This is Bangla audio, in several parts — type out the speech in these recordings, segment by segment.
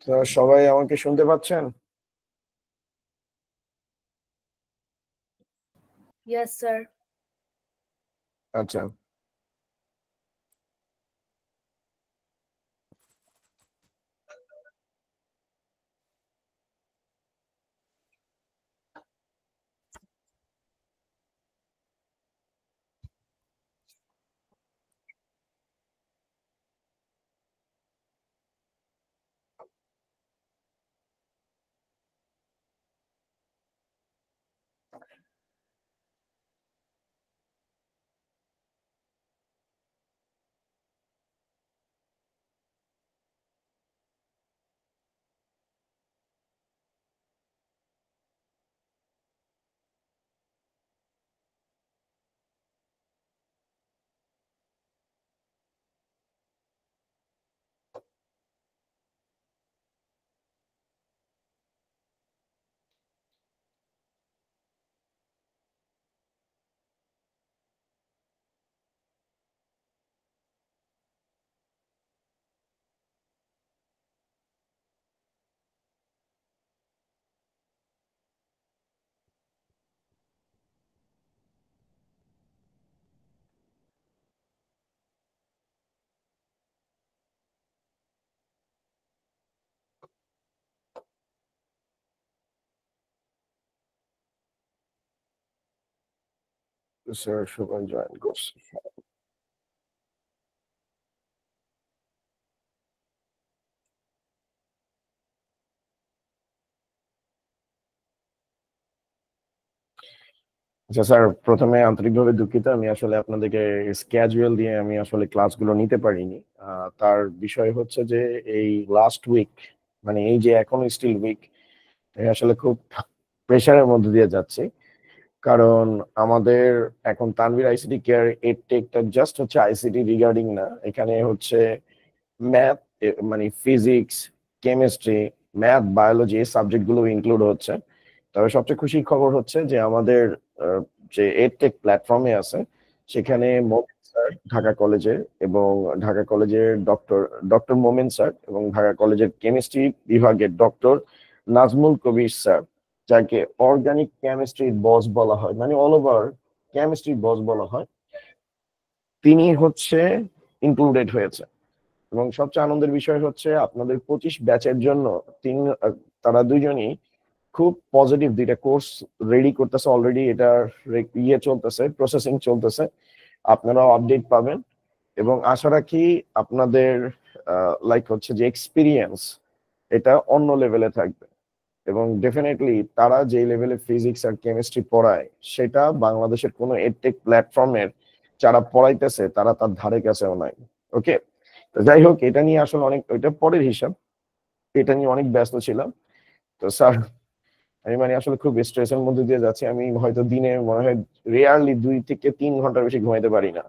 তো সবাই আমাকে শুনতে পাচ্ছেন? Yes, sir. আচ্ছা। স্যার সবাই জয়েন করছে। আচ্ছা স্যার, প্রথমে আন্তরিকভাবে দুঃখিত। আমি আসলে আপনাদেরকে স্ক্যাজুয়াল দিয়ে আমি আসলে ক্লাসগুলো নিতে পারিনি। তার বিষয় হচ্ছে যে এই লাস্ট উইক, মানে এই যে এখন স্টিল উইক, আসলে খুব প্রেশারের মধ্যে দিয়ে যাচ্ছে। কারণ আমাদের এখন তানভীর আইসিটি কেয়ার এর টেকটা জাস্ট হচ্ছে আইসিটি রিগার্ডিং না, এখানে হচ্ছে ম্যাথ, মানে ফিজিক্স, কেমিস্ট্রি, ম্যাথ, বায়োলজি এই সাবজেক্টগুলো ইনক্লুড হচ্ছে। তবে সবচেয়ে খুশির খবর হচ্ছে যে আমাদের যে এডটেক প্ল্যাটফর্মে আছে সেখানে মোমেন স্যার ঢাকা কলেজের, এবং ঢাকা কলেজের ডক্টর ডক্টর মোমেন স্যার, এবং ঢাকা কলেজের কেমিস্ট্রি বিভাগের ডক্টর নাজমুল কবির স্যার, যাকে অর্গানিক কেমিস্ট্রির বস বলা হয়, মানে অল ওভার কেমিস্ট্রির বস বলা হয়, তিনি হচ্ছে ইনক্লুডেড হয়েছে। এবং সবচেয়ে আনন্দের বিষয় হচ্ছে আপনাদের 25 ব্যাচের জন্য তিন তারা দুইজনই খুব পজিটিভ দুইটা কোর্স রেডি করতেছে অলরেডি। এটা চলতেছে, প্রসেসিং চলতেছে, আপনারাও আপডেট পাবেন। এবং আশা রাখি আপনাদের লাইক হচ্ছে যে এক্সপিরিয়েন্স এটা অন্য লেভেলে থাকবে। এবং ডেফিনেটলি তারা যে লেভেলে ফিজিক্স আর কেমিস্ট্রি পড়ায় সেটা বাংলাদেশের কোনো এডটেক প্ল্যাটফর্মের যারা পড়াইতেছে তারা তার ধারে কাছেও নাই। ওকে, তো যাই হোক, এটা নিয়ে আসলে অনেক, ওইটা পরের হিসাব। এটা নিয়ে অনেক ব্যস্ত ছিলাম। তো স্যার, আমি মানে আসলে খুব স্ট্রেসের মধ্যে দিয়ে যাচ্ছি। আমি হয়তো দিনে মনে হয় রেয়ারলি 2 থেকে 3 ঘন্টার বেশি ঘুমাইতে পারি না।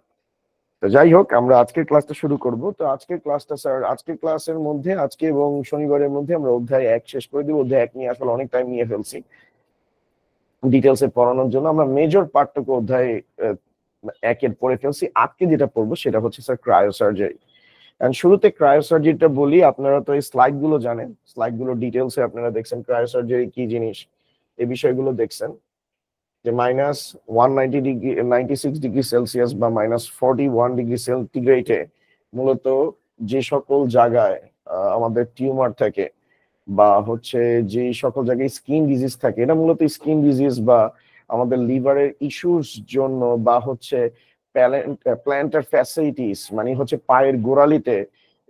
তো যাই হোক, আমরা আজকের ক্লাসটা শুরু করব। তো আজকের ক্লাসটা স্যার, আজকের ক্লাসের মধ্যে আজকে এবং শনিবারের মধ্যে আমরা অধ্যায় 1 শেষ করে দিব। অধ্যায় 1 নিয়ে আসলে অনেক টাইম নিয়ে ফেলছি ডিটেলসে পড়ানোর জন্য। আমরা মেজর পার্টটুকু অধ্যায় 1-এর পড়ে ফেলছি। আজকে যেটা পড়বো সেটা হচ্ছে স্যার ক্রায়োসার্জারি। এন্ড শুরুতে ক্রায়োসার্জারিটা বলি। আপনারা তো এই স্লাইড গুলো জানেন, স্লাইড গুলো ডিটেলসে আপনারা দেখছেন ক্রায়োসার্জারি কি জিনিস, এই বিষয়গুলো দেখছেন। যে -190 ডিগ্রি 96 ডিগ্রি সেলসিয়াস বা -41 ডিগ্রি সেন্টিগ্রেডে মূলত যে সকল জায়গায় আমাদের টিউমার থাকে, বা হচ্ছে যে সকল জায়গায় স্কিন ডিজিজ থাকে, এটা মূলত স্কিন ডিজিজ বা আমাদের লিভারের ইস্যুস জন্য, বা হচ্ছে প্ল্যান্টার ফ্যাসিলিটিস, মানে হচ্ছে পায়ের গোড়ালিতে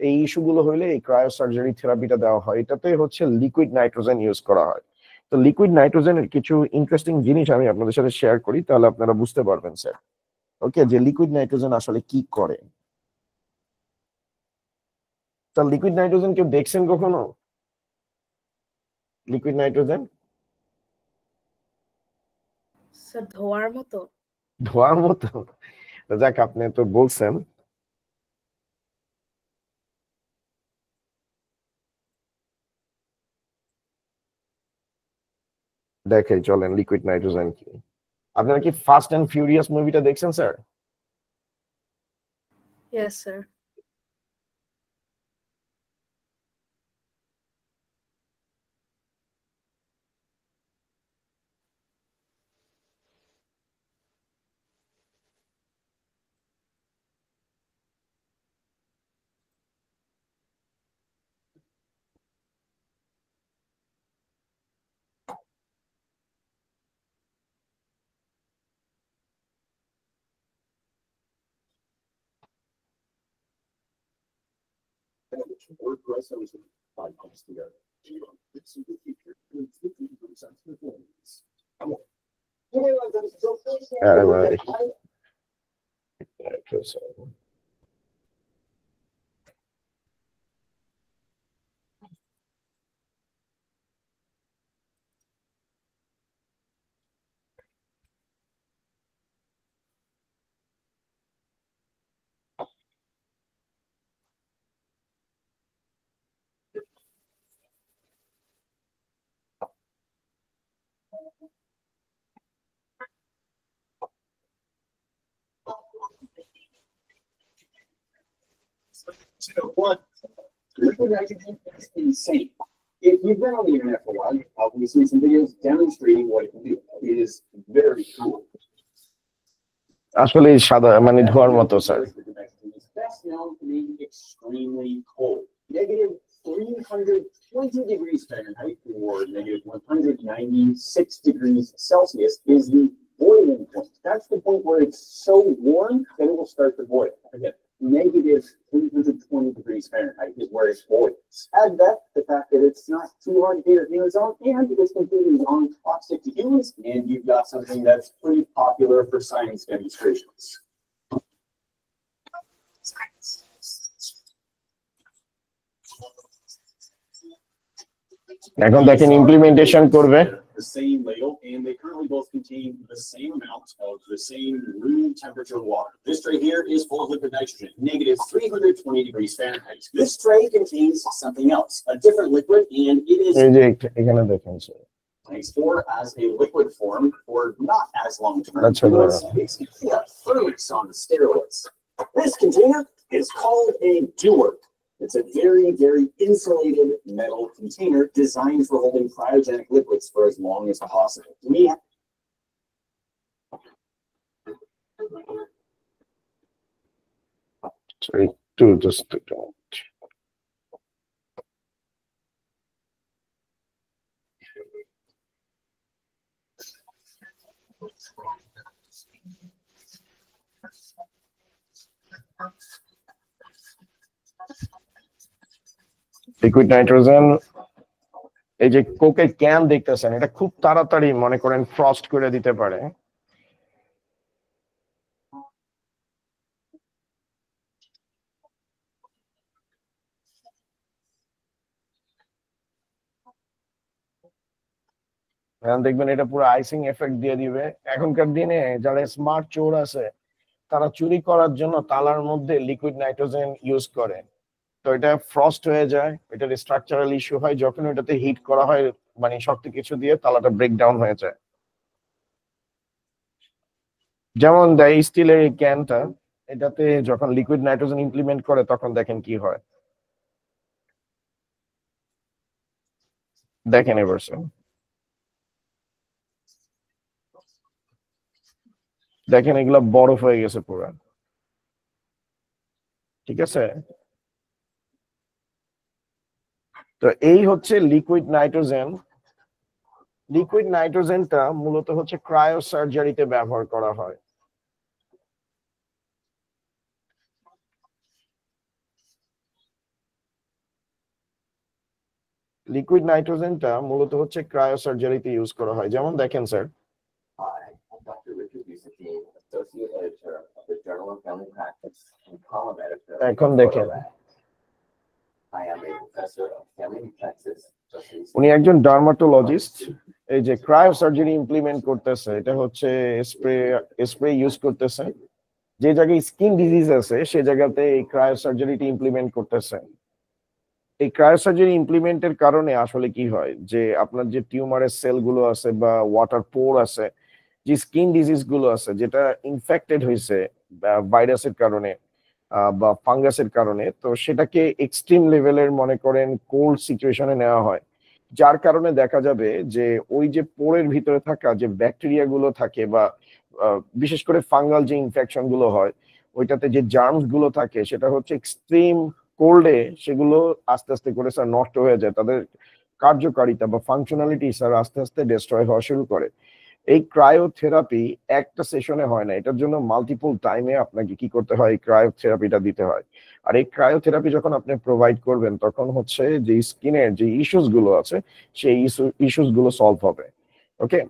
এই ইস্যুগুলো হইলে এই ক্রায়োসার্জারি থেরাপিটা দেওয়া হয়। এটাতে হচ্ছে লিকুইড নাইট্রোজেন ইউজ করা হয়। তো লিকুইড নাইট্রোজেনের কিছু ইন্টারেস্টিং জিনিস আমি আপনাদের সাথে শেয়ার করি, তাহলে আপনারা বুঝতে পারবেন স্যার। ওকে, যে লিকুইড নাইট্রোজেন আসলে কি করে। তা লিকুইড নাইট্রোজেন কেউ দেখছেন কখনো? লিকুইড নাইট্রোজেন স্যার ধোয়ার মতো। ধোঁয়ার মতো? যাক, আপনি তো বলছেন। দেখাই, চলেন লিকুইড নাইট্রোজেন কি। আপনারা কি ফাস্ট অ্যান্ড ফিউরিয়াস মুভিটা দেখছেন স্যার? Yes, sir. আরে ভাই One, liquid nitrogen is insane. If you've been on the internet for a while, you've probably seen some videos demonstrating what it can do. It is very cool. আসলে সাদা মানে ধোয়ার মতো sir. It's best known for being extremely cold. Negative 320 degrees Fahrenheit or negative 196 degrees Celsius is the boiling point. That's the point where it's so warm that it will start to boil. Again, negative 320 degrees Fahrenheit is where it boils. Add that the fact that it's not too hard to get your hands on, and it's completely non-toxic to humans, and you've got something that's pretty popular for science demonstrations. এখন দেখেন ইমপ্লিমেন্টেশন করবে। The same ladle, and they currently both contain the same amount of the same room temperature water. This tray here is full of liquid nitrogen, negative 320 degrees Fahrenheit. This tray contains something else, a different liquid, and it is এই যে এখানে দেখেন sir stored as a liquid form for not as long term. That's right. It's fluids on steroids. This container is called a Dewar. It's a very, very insulated metal container designed for holding cryogenic liquids for as long as possible. Sorry, to just liquid nitrogen এই যে কোকের ক্যান দেখতেছেন এটা খুব তাড়াতাড়ি মনে করেন ফ্রস্ট করে দিতে পারে। দেখবেন এটা পুরো আইসিং এফেক্ট দিয়ে দিবে। এখনকার দিনে যারা স্মার্ট চোর আছে তারা চুরি করার জন্য তালার মধ্যে লিকুইড নাইট্রোজেন ইউজ করে, তো এটা ফ্রস্ট হয়ে যায়, এটার স্ট্রাকচারাল ইস্যু হয় যখন এটাতে হিট করা হয় মানে শক্ত কিছু দিয়ে তালাটা ব্রেক ডাউন হয়ে যায়। যেমন দেয় স্টিলের এই ক্যানটা, এটাতে যখন লিকুইড নাইট্রোজেন ইমপ্লিমেন্ট করে তখন দেখেন কি হয়, দেখেন এবার দেখেন এগুলা বরফ হয়ে গেছে পুরো, ঠিক আছে। তো এই হচ্ছে লিকুইড নাইট্রোজেন। লিকুইড নাইট্রোজেনটা মূলত হচ্ছে ক্রায়ো সার্জারিতে ব্যবহার করা হয়। লিকুইড নাইট্রোজেনটা মূলত হচ্ছে ক্রায়ো সার্জারিতে ইউজ করা হয়। যেমন দেখেন স্যার এখন দেখেন উনি একজন ডার্মাটোলজিস্ট, এই যে ক্রায়ো সার্জারি ইমপ্লিমেন্ট করতেছে, এটা হচ্ছে স্প্রে ইউজ করতেছে, যে জায়গায় স্কিন ডিজিজ আছে সেই জায়গাতে এই ক্রায়ো সার্জারিটি ইমপ্লিমেন্ট করতেছে। এই ক্রায়ো সার্জারি ইমপ্লিমেন্টের কারণে আসলে কি হয় যে আপনার যে টিউমারের সেল গুলো আছে বা ওয়াটার পোর আছে, যে স্কিন ডিজিজ গুলো আছে যেটা ইনফেক্টেড হয়েছে ভাইরাসের কারণে বা ফাঙ্গাসের কারণে, তো সেটাকে এক্সট্রিম লেভেলের মনে করেন কোল্ড সিচুয়েশনে নেওয়া হয়, যার কারণে দেখা যাবে যে ওই যে পোরের ভিতরে থাকা যে ব্যাকটেরিয়া গুলো থাকে বা বিশেষ করে ফাঙ্গাল যে ইনফেকশন গুলো হয় ওইটাতে যে জার্মস গুলো থাকে সেটা হচ্ছে এক্সট্রিম কোল্ডে সেগুলো আস্তে আস্তে করে স্যার নষ্ট হয়ে যায়, তাদের কার্যকারিতা বা ফাংশনালিটি স্যার আস্তে আস্তে ডিস্ট্রয় হওয়া শুরু করে। এই ক্রায়োথেরাপি একটা সেশনে হয় না, এটার জন্য মাল্টিপল টাইমে আপনাকে কি করতে হয়, এই ক্রায়োথেরাপিটা দিতে হয়। আর এই ক্রায়োথেরাপি যখন আপনি প্রোভাইড করবেন তখন হচ্ছে যে স্কিনের যে ইস্যুস গুলো আছে সেই ইস্যুস গুলো সলভ হবে। ওকে,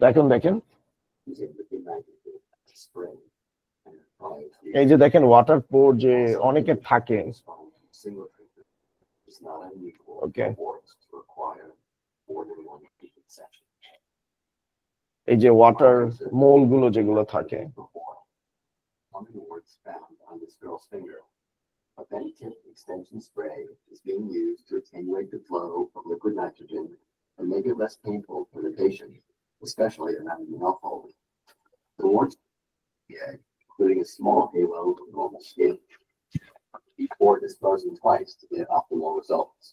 এখন দেখেন এই যে দেখেন ওয়াটার পোর যে অনেকে থাকে, ওকে, এই যে ওয়াটার মোল গুলো যেগুলো থাকে, A Benetip extension spray is being used to attenuate the flow of liquid nitrogen and make it less painful for the patient, especially around the mouth hole. The warts, including a small halo of normal skin, before disposing twice to get optimal results.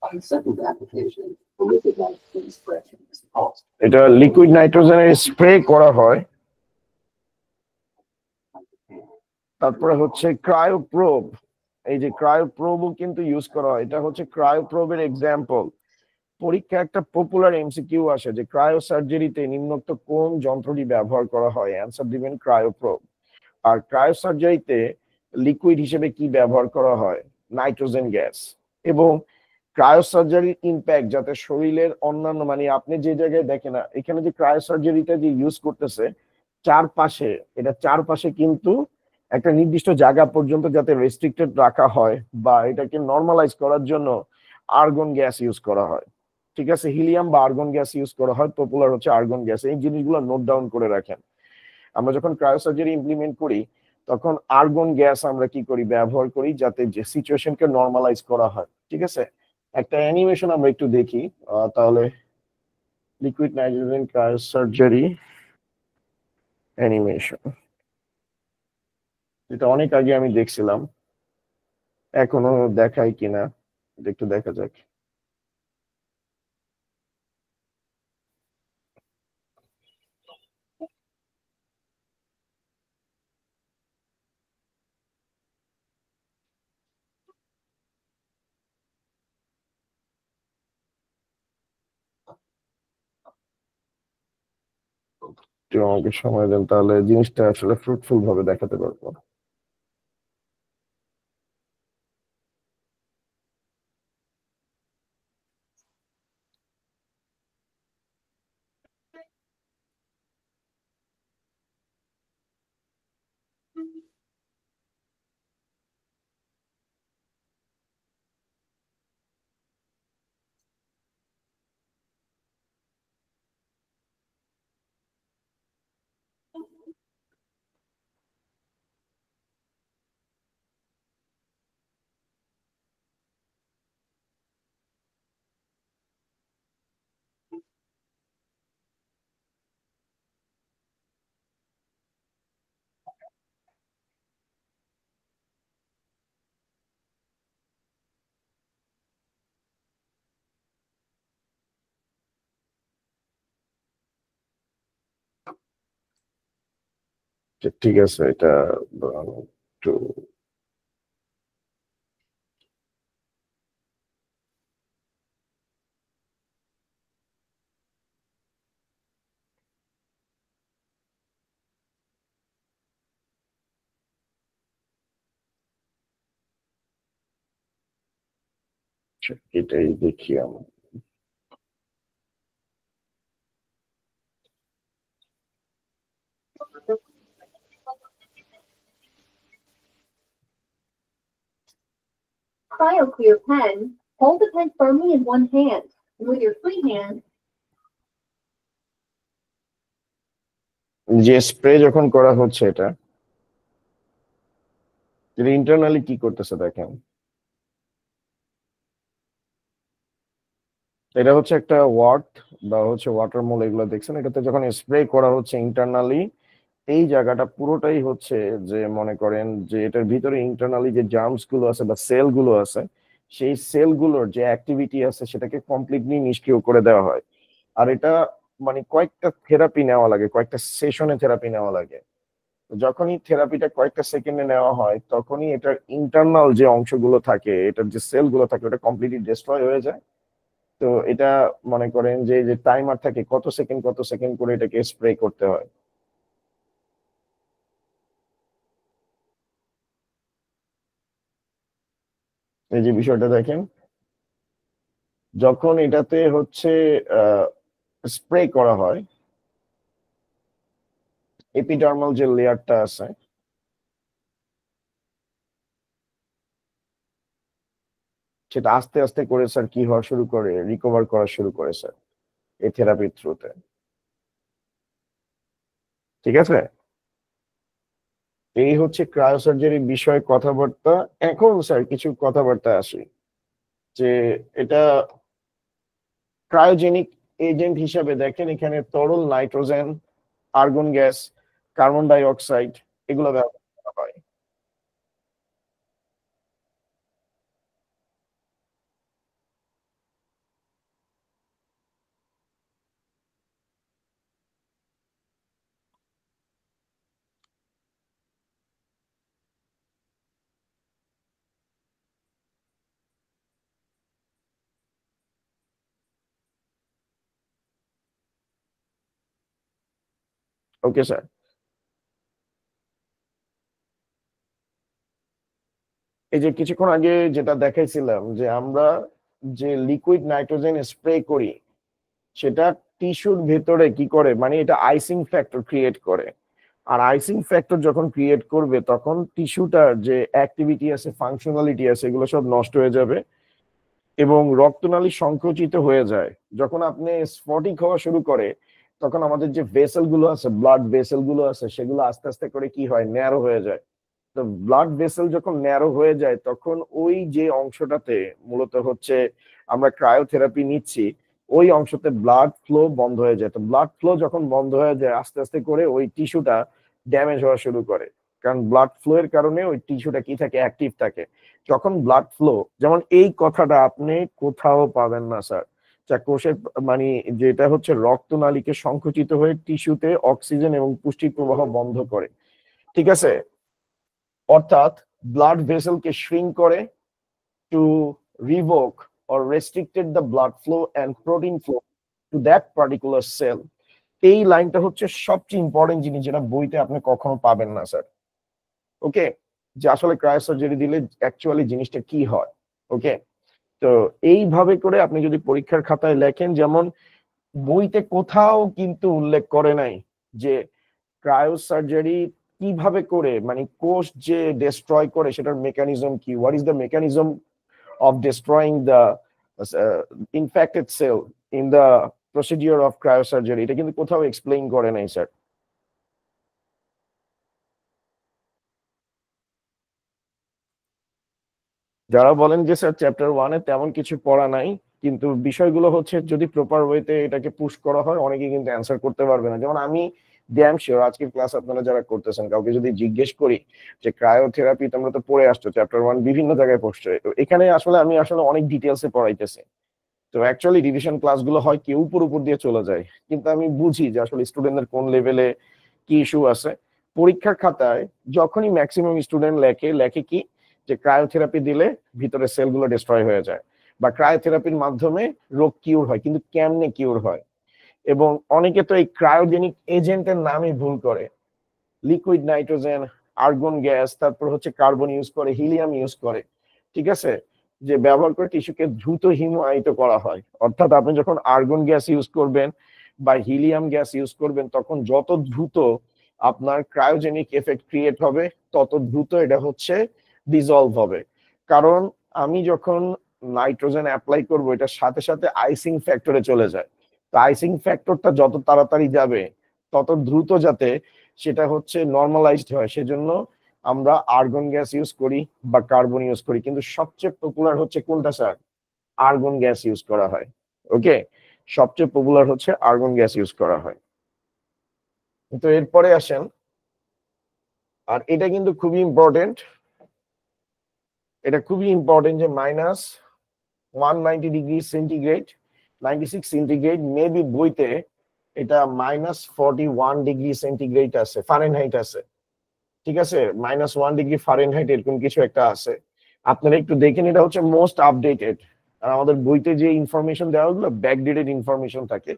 On the second application, the liquid nitrogen spray is pulsed. এটা লিকুইড নাইট্রোজেনের স্প্রে করা হয়। তারপরে হচ্ছে ক্রায়োপ্রোব, এই যে ক্রায়োপ্রোবও কিন্তু ইউজ করা হয়। এটা হচ্ছে ক্রায়োপ্রোবের এক্সাম্পল। পরীক্ষা একটা পপুলার এমসিকিউ আসে যে ক্রায়ো সার্জারিতে নিম্নোক্ত কোন যন্ত্রটি ব্যবহার করা হয়, অ্যান্সার দিবেন ক্রায়োপ্রোব। আর ক্রায়ো সার্জারিতে লিকুইড হিসেবে কি ব্যবহার করা হয়, নাইট্রোজেন গ্যাস। এবং ক্রায়ো সার্জারির ইম্প্যাক্ট যাতে শরীরের অন্যান্য, মানে আপনি যে জায়গায় দেখেন না এখানে যে ক্রায়ো সার্জারিটা যে ইউজ করতেছে চারপাশে, এটা চারপাশে কিন্তু একটা নির্দিষ্ট জায়গা পর্যন্ত যাতে রেস্ট্রিক্টেড রাখা হয় বা এটাকে নর্মালাইজ করার জন্য আর্গন গ্যাস ইউজ করা হয়। ঠিক আছে, হিলিয়াম বা আর্গন গ্যাস ইউজ করা হয়, পপুলার হচ্ছে আর্গন গ্যাস। এই জিনিসগুলো নোট ডাউন করে রাখেন। আমরা যখন ক্রায়োসার্জারি ইমপ্লিমেন্ট করি তখন আর্গন গ্যাস আমরা কি করি, ব্যবহার করি যাতে যে সিচুয়েশনকে নর্মালাইজ করা হয়। ঠিক আছে, একটা অ্যানিমেশন আমরা একটু দেখি তাহলে। লিকুইড নাইট্রোজেন ক্রায়োসার্জারি অ্যানিমেশন, এটা অনেক আগে আমি দেখছিলাম, এখনো দেখাই কিনা এটা একটু দেখা যাক। একটু আমাকে সময় দেন, তাহলে জিনিসটা আসলে ফ্রুটফুল ভাবে দেখাতে পারবো। ঠিক আছে, এটা একটু এটাই দেখি আমরা। CryoClear pen, hold the pen firmly in one hand, and with your free hand, যে স্প্রে যখন করা হচ্ছে এটা ইন্টারনালি কি করতেছে দেখেন। এটা হচ্ছে একটা ওয়াট বা হচ্ছে ওয়াটার মোল, এগুলো দেখছেন। এটাতে যখন স্প্রে করা হচ্ছে ইন্টারনালি এই জায়গাটা পুরোটাই হচ্ছে যে মনে করেন যে এটার ভিতরে ইন্টারনালি যে জার্মস গুলো আছে বা সেল গুলো আছে সেই সেলগুলোর যে অ্যাক্টিভিটি আছে সেটাকে কমপ্লিটলি নিষ্ক্রিয় করে দেওয়া হয়। আর এটা মানে কয়েকটা থেরাপি নেওয়া লাগে, কয়েকটা সেশনে থেরাপি নেওয়া লাগে। যখনই থেরাপিটা কয়েকটা সেকেন্ডে নেওয়া হয় তখনই এটার ইন্টারনাল যে অংশগুলো থাকে, এটার যে সেলগুলো থাকে ওটা কমপ্লিটলি ডিস্ট্রয় হয়ে যায় তো এটা মনে করেন যে যে টাইমার থাকে কত সেকেন্ড করে এটাকে স্প্রে করতে হয়। এই যে বিষয়টা দেখেন, যখন এটাতে হচ্ছে স্প্রে করা হয়, এপিডার্মাল যে লেয়ারটা আছে সেটা আস্তে আস্তে করে স্যার কি হওয়া শুরু করে, রিকভার করা শুরু করে স্যার এই থেরাপির থ্রুতে। ঠিক আছে, এই হচ্ছে ক্রায়োসার্জারির বিষয়ে কথাবার্তা। এখন স্যার কিছু কথাবার্তা আসি যে এটা ক্রায়োজেনিক এজেন্ট হিসাবে দেখেন এখানে তরল nitrogen, argon gas, carbon die oxide এগুলো ব্যবহার করা হয়। ওকে স্যার, এই যে কিছুক্ষণ আগে যেটা দেখাইছিলাম যে আমরা যে লিকুইড নাইট্রোজেন স্প্রে করি সেটা টিস্যুর ভেতরে কি করে, মানে এটা আইসিং ফ্যাক্টর ক্রিয়েট করে। আর আইসিং ফ্যাক্টর যখন ক্রিয়েট করবে তখন টিস্যুটার যে অ্যাক্টিভিটি আছে, ফাংশনালিটি আছে, এগুলো সব নষ্ট হয়ে যাবে এবং রক্তনালী সংকুচিত হয়ে যায়। যখন আপনি স্ফটিক হওয়া শুরু করে তখন আমাদের যে ভেসেল গুলো আছে, ব্লাড ভেসেল গুলো আছে, সেগুলো আস্তে আস্তে করে কি হয়, ন্যারো হয়ে যায়। তো ব্লাড ভেসেল যখন ন্যারো হয়ে যায় তখন ওই যে অংশটাতে মূলত হচ্ছে আমরা ক্রায়োথেরাপি নিচ্ছি ওই অংশতে ব্লাড ফ্লো বন্ধ হয়ে যায়। তো ব্লাড ফ্লো যখন বন্ধ হয়ে যায় আস্তে আস্তে করে ওই টিস্যুটা ড্যামেজ হওয়া শুরু করে, কারণ ব্লাড ফ্লো এর কারণে ওই টিস্যুটা কি থাকে, অ্যাক্টিভ থাকে। যখন ব্লাড ফ্লো, যেমন এই কথাটা আপনি কোথাও পাবেন না স্যার, যা কোষের মানে যেটা হচ্ছে রক্তনালীকে সংকুচিত হয়ে টিস্যুতে অক্সিজেন এবং পুষ্টির প্রবাহ বন্ধ করে। ঠিক আছে, অর্থাৎ ব্লাড ভেসেলকে শ্রিঙ্ক করে to revoke or restricted the blood flow and protein flow to that particular cell। এই লাইনটা হচ্ছে সবচেয়ে ইম্পর্টেন্ট জিনিস যেটা বইতে আপনি কখনো পাবেন না স্যার। ওকে, যে আসলে ক্রায়োসার্জারি দিলে অ্যাকচুয়ালি জিনিসটা কি হয়। ওকে, তো এইভাবে করে আপনি যদি পরীক্ষার খাতায় লেখেন, যেমন বইতে কোথাও কিন্তু উল্লেখ করে নাই যে ক্রায়োসার্জারি কিভাবে করে, মানে কোষ যে ডিস্ট্রয় করে সেটার মেকানিজম কি, what is the mechanism of destroying the infected cell in the procedure of cryosurgery, এটা কিন্তু কোথাও এক্সপ্লেইন করে নাই স্যার। যারা বলেন যে স্যার চ্যাপ্টার 1-এ তেমন কিছু পড়া নাই, কিন্তু বিষয়গুলো হচ্ছে যদি প্রপার ওয়েতে এটাকে পুশ করা হয় অনেকে কিন্তু অ্যান্সার করতে পারবে না। যেমন আমি ড্যাম শিওর আজকের ক্লাস আপনারা যারা করতেছেন কাউকে যদি জিজ্ঞেস করি যে ক্রায়োথেরাপি তোমরা তো পড়ে আসছো, চ্যাপ্টার 1 বিভিন্ন জায়গায় পড়ছো, তো এখানে আসলে আমি অনেক ডিটেলসে পড়াইতেছি। তো অ্যাকচুয়ালি রিভিশন ক্লাসগুলো হয় কি উপর দিয়ে চলে যায়, কিন্তু আমি বুঝি যে আসলে স্টুডেন্টদের কোন লেভেলে কি ইস্যু আছে। পরীক্ষার খাতায় যখনই ম্যাক্সিমাম স্টুডেন্ট লেখে কি যে ক্রায়োথেরাপি দিলে ভিতরে সেলগুলো ডিস্ট্রয় হয়ে যায় বা ক্রায়োথেরাপির মাধ্যমে রোগ কিউর হয়, কিন্তু কেমনে কিউর হয়। এবং অনেকে তো এই ক্রায়োজেনিক এজেন্টের নামই ভুল করে, লিকুইড নাইট্রোজেন, আর্গন গ্যাস, তারপর হচ্ছে কার্বন ইউজ করে, হিলিয়াম ইউজ করে। ঠিক আছে, যে ব্যবহার করে টিস্যুকে দ্রুত হিমোআয়িত করা হয়। অর্থাৎ আপনি যখন আর্গন গ্যাস ইউজ করবেন বা হিলিয়াম গ্যাস ইউজ করবেন তখন যত দ্রুত আপনার ক্রায়োজেনিক এফেক্ট ক্রিয়েট হবে তত দ্রুত এটা হচ্ছে ডিজলভ হবে। কারণ আমি যখন নাইট্রোজেন অ্যাপ্লাই করব এটার সাথে সাথে আইসিং ফ্যাক্টরে চলে যায়। তো আইসিং ফ্যাক্টরটা যত তাড়াতাড়ি যাবে তত দ্রুত যাতে সেটা হচ্ছে নর্মালাইজড হয়, সেজন্য আমরা আর্গন গ্যাস ইউজ করি বা কার্বন ইউজ করি, কিন্তু সবচেয়ে পপুলার হচ্ছে কোনটা স্যার, আর্গন গ্যাস ইউজ করা হয়। ওকে, সবচেয়ে পপুলার হচ্ছে আর্গন গ্যাস ইউজ করা হয়। তো এরপরে আসেন, আর এটা কিন্তু খুবই ইম্পর্টেন্ট, এটা খুবই ইম্পর্টেন্ট যে -190°C, 96 সেন্টিগ্রেড, মেবি বইতে এটা -41°C আছে, ফারেনহাইট আছে। ঠিক আছে, -1° ফারেনহাইট এরকম কিছু একটা আছে, আপনারা একটু দেখেন। এটা হচ্ছে মোস্ট আপডেটেড আর আমাদের বইতে যে ইনফরমেশন দেওয়া হলো ব্যাকডেটেড ইনফরমেশন থাকে।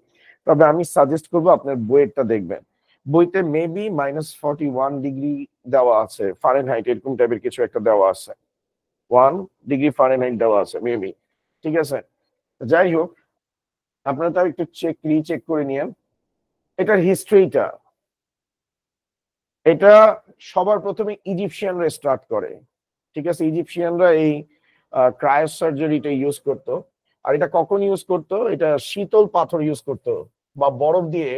তবে আমি সাজেস্ট করবো আপনার বইয়েরটা দেখবেন। বইতে মেবি -41 ডিগ্রি দেওয়া আছে ফারেনহাইট, এরকম টাইপের কিছু একটা দেওয়া আছে, 1 ডিগ্রি ফারেনহাইট দেওয়া আছে মেবি। ঠিক আছে, যাই হোক, আপনারা তাও একটু রিচেক করে নিয়েন এটার হিস্ট্রিটা। এটা সবার প্রথমে ইজিপশিয়ানরা স্টার্ট করে। ঠিক আছে, ইজিপশিয়ানরা এই ক্রায়োসার্জারিটা ইউজ করতো। আর এটা কখন ইউজ করতো? এটা শীতল পাথর ইউজ করতো বা বরফ দিয়ে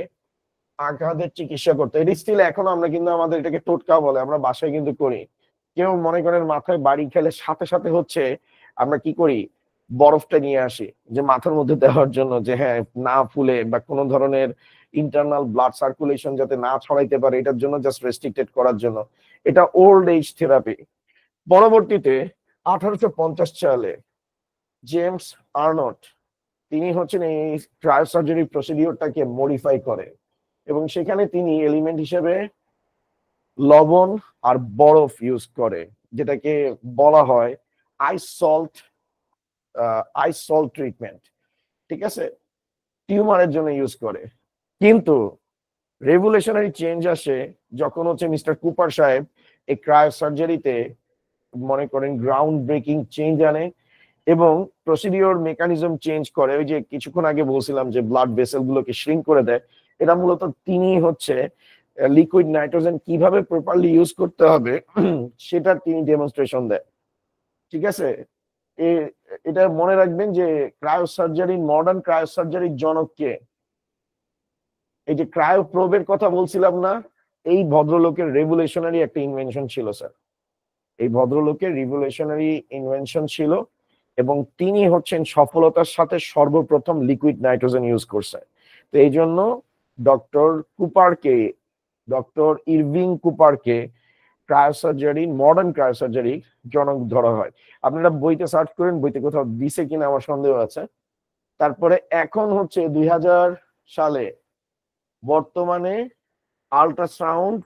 আঘাতের চিকিৎসা করতো। এটা স্টিল এখন আমরা কিন্তু আমাদের এটাকে টোটকা বলে, আমরা বাসায় কিন্তু করি। কেউ মনে করেন মাথায় বাড়ি খেলে সাথে সাথে হচ্ছে আমরা কি করি, বরফটা নিয়ে আসি যে মাথার মধ্যে দেওয়ার জন্য, যে হ্যাঁ না ফুলে বা কোনো ধরনের ইন্টারনাল ব্লাড সার্কুলেশন যাতে না ছড়াইতে পারে, এটার জন্য জাস্ট রেস্ট্রিক্টেড করার জন্য। এটা ওল্ড এজ থেরাপি। পরবর্তীতে 1850 সালে জেমস আর্নট, তিনি হচ্ছেন এই ক্রায়োসার্জারি প্রসিডিওরটাকে মডিফাই করে এবং সেখানে তিনি এলিমেন্ট হিসেবে লবণ আর বরফ ইউজ করে, যেটাকে বলা হয় আইস সল্ট ট্রিটমেন্ট। ঠিক আছে, টিউমারের জন্য ইউজ করে। কিন্তু রেভলিউশনারি চেঞ্জ আসে যখন হচ্ছে মিস্টার কুপার সাহেব এই ক্রায়োসার্জারিতে মনে করেন গ্রাউন্ড ব্রেকিং চেঞ্জ আনে এবং প্রসিডিওর মেকানিজম চেঞ্জ করে। ওই যে কিছুক্ষণ আগে বলছিলাম যে ব্লাড ভেসেল গুলোকে শ্রিঙ্ক করে দেয়, এটা মূলত তিনি হচ্ছে লিকুইড নাইট্রোজেন কিভাবে প্রপারলি ইউজ করতে হবে সেটা তিনি ডেমনস্ট্রেশন দেয়। ঠিক আছে, এটা মনে রাখবেন যে ক্রায়োসার্জারি, মডার্ন ক্রায়োসার্জারির জনক কে? এই যে ক্রায়োপ্রোবের কথা বলছিলাম না, এই ভদ্রলোকের রেভলিউশনারি একটা ইনভেনশন ছিল স্যার। এই ভদ্রলোকের রিভলিউশনারি ইনভেনশন ছিল এবং তিনি হচ্ছেন সফলতার সাথে সর্বপ্রথম লিকুইড নাইট্রোজেন ইউজ করছে। তো এই জন্য ডক্টর ইরভিং কুপারকে ক্রায়োসার্জারি, মডার্ন ক্রায়োসার্জারি জনক ধরা হয়। আপনারা বইতে সার্চ করেন, বইতে কোথাও দিছে কিনা আমার সন্দেহ আছে। তারপরে এখন হচ্ছে 2000 সালে বর্তমানে আল্ট্রাসাউন্ড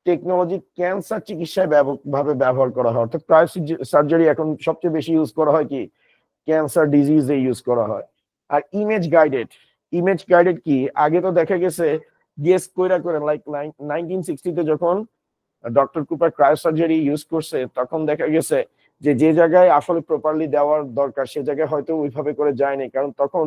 টেকনোলজি ক্যান্সার চিকিৎসায় ভাবে ব্যবহার করা হয়। অর্থাৎ ক্রায়োসার্জারি এখন সবচেয়ে বেশি ইউজ করা হয় কি, ক্যান্সার ডিজিজে ইউজ করা হয়। আর ইমেজ গাইডেড কি, আগে তো দেখা গেছে গেস কইরা করে লাইক 1960-তে যখন ডক্টর কুপার ক্রায়োসার্জারি ইউজ করছে, তখন দেখা গেছে যে যে জায়গায় আসলে প্রপারলি দেওয়ার দরকার সে জায়গায় হয়তো ওইভাবে করে যায়নি, কারণ তখন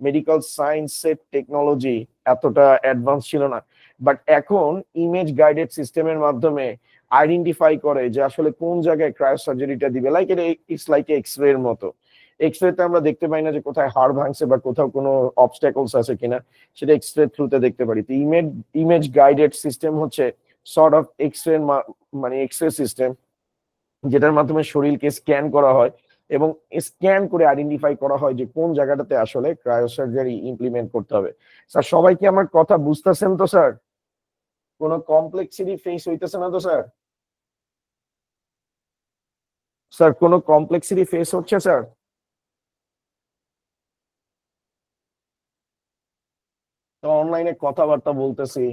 মেডিকেল সায়েন্সের টেকনোলজি এতটা অ্যাডভান্স ছিল না। বাট এখন ইমেজ গাইডেড সিস্টেমের মাধ্যমে আইডেন্টিফাই করে যে আসলে কোন জায়গায় ক্রায়োসার্জারিটা দিবে। লাইক এটা ইটস লাইক এক্স-রে এর মতো। এক্স-রে তে আমরা দেখতে পাই না যে কোথায় হাড় ভাঙছে বা কোথাও কোনো অবস্ট্যাকলস আছে কিনা, সেটা এক্স-রে থ্রুতে দেখতে পারি। তো ইমেজ গাইডেড সিস্টেম হচ্ছে সর্ট অফ এক্স-রে, মানে এক্স-রে সিস্টেম, যেটার মাধ্যমে শরীরকে স্ক্যান করা হয় এবং স্ক্যান করে আইডেন্টিফাই করা হয় যে কোন জায়গাটাতে আসলে ক্রায়োসার্জারি ইমপ্লিমেন্ট করতে হবে। স্যার সবাই কি আমার কথা বুঝতেছেন তো স্যার? কোনো কমপ্লেক্সিটি ফেস হইতেছে না তো স্যার? স্যার কোনো কমপ্লেক্সিটি ফেস হচ্ছে স্যার? তো অনলাইনে কথাবার্তা বলতেছি,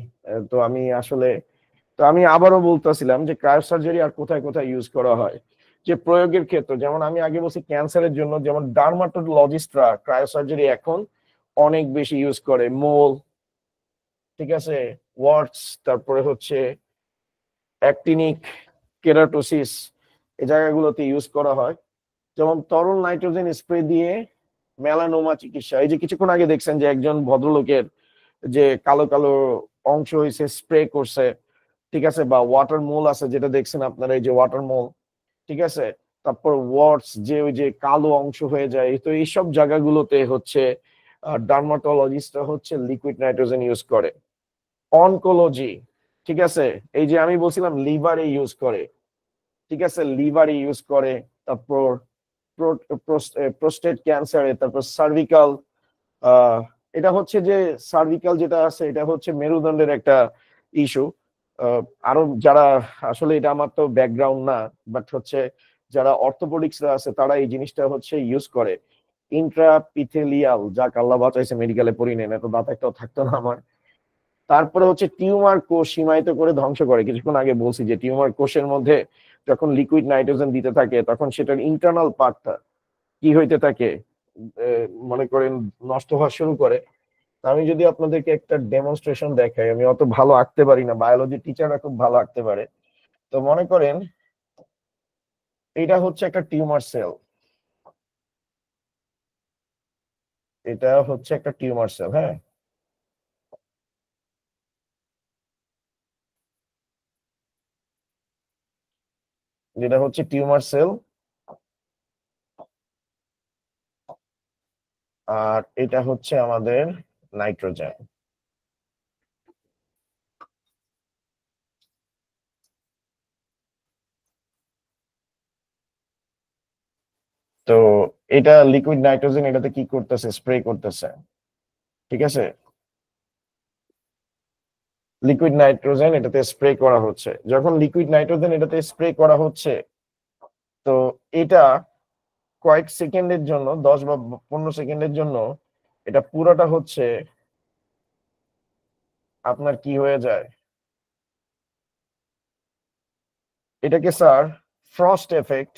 তো আমি আবারও বলতেছিলাম যে ক্রায়োসার্জারি আর কোথায় কোথায় ইউজ করা হয়, যে প্রয়োগের ক্ষেত্রে। যেমন আমি আগে বলছি ক্যান্সারের জন্য, যেমন ডার্মাটোলজিস্টরা ক্রায়োসার্জারি এখন অনেক বেশি ইউজ করে। মোল, ঠিক আছে, ওয়ার্টস, তারপরে হচ্ছে অ্যাক্টিনিক কেরাটোসিস, এই জায়গাগুলোতে ইউজ করা হয়। যেমন তরল নাইট্রোজেন স্প্রে দিয়ে মেলানোমা চিকিৎসা, এই যে কিছুক্ষণ আগে দেখছেন যে একজন ভদ্রলোকের যে কালো কালো অংশ হয়েছে স্প্রে করছে, ঠিক আছে, বা ওয়াটার মোল আছে যেটা দেখছেন আপনারা, এই যে ওয়াটার মোল, ঠিক আছে, তারপর ওয়ার্টস যে ওই যে কালো অংশ হয়ে যায়। তো এইসব জায়গাগুলোতে হচ্ছে ডার্মাটোলজিস্টরা হচ্ছে লিকুইড নাইট্রোজেন ইউজ করে। অনকোলজি, ঠিক আছে, এই যে আমি বলছিলাম লিভারে ইউজ করে, ঠিক আছে, লিভারে ইউজ করে। তারপর প্রোস্টেট ক্যান্সারে, তারপর সার্ভিকাল, এটা হচ্ছে যে সার্ভিকাল যেটা আছে এটা হচ্ছে মেরুদণ্ডের একটা ইস্যু। আরো যারা আসলে, এটা আমার তো ব্যাকগ্রাউন্ড না, বাট হচ্ছে যারা অর্থোপেডিক্সরা আছে তারা এই জিনিসটা হচ্ছে ইউজ করে। ইন্ট্রাপিথেলিয়াল, যাক আল্লাহ বাঁচাইছে মেডিকেলে পড়ি নেন, এত দাঁত একটাও থাকতো না আমার। তারপরে হচ্ছে টিউমার কোষ সীমায়িত করে ধ্বংস করে। কিছুক্ষণ আগে বলছি যে টিউমার কোষের মধ্যে যখন লিকুইড নাইট্রোজেন দিতে থাকে তখন সেটার ইন্টারনাল পার্টটা কি হইতে থাকে, মনে করেন নষ্ট হওয়া শুরু করে। আমি যদি আপনাদেরকে একটা ডেমনস্ট্রেশন দেখাই, আমি অত ভালো আঁকতে পারি না, বায়োলজি টিচাররা খুব ভালো আঁকতে পারে। তো মনে করেন এটা হচ্ছে একটা টিউমার সেল, এটা হচ্ছে একটা টিউমার সেল, হ্যাঁ। যেটা হচ্ছে টিউমার সেল, আর এটা হচ্ছে আমাদের নাইট্রোজেন। তো এটা লিকুইড নাইট্রোজেন এটাতে কি করতেছে, স্প্রে করতেছে, ঠিক আছে। লিকুইড নাইট্রোজেন এটাতে স্প্রে করা হচ্ছে। যখন লিকুইড নাইট্রোজেন এটাতে স্প্রে করা হচ্ছে, তো এটা কয়েক সেকেন্ডের জন্য, 10 বা 15 সেকেন্ডের জন্য এটা পুরোটা হচ্ছে আপনার কি হয়ে যায়, এটাকে স্যার ফ্রস্ট এফেক্ট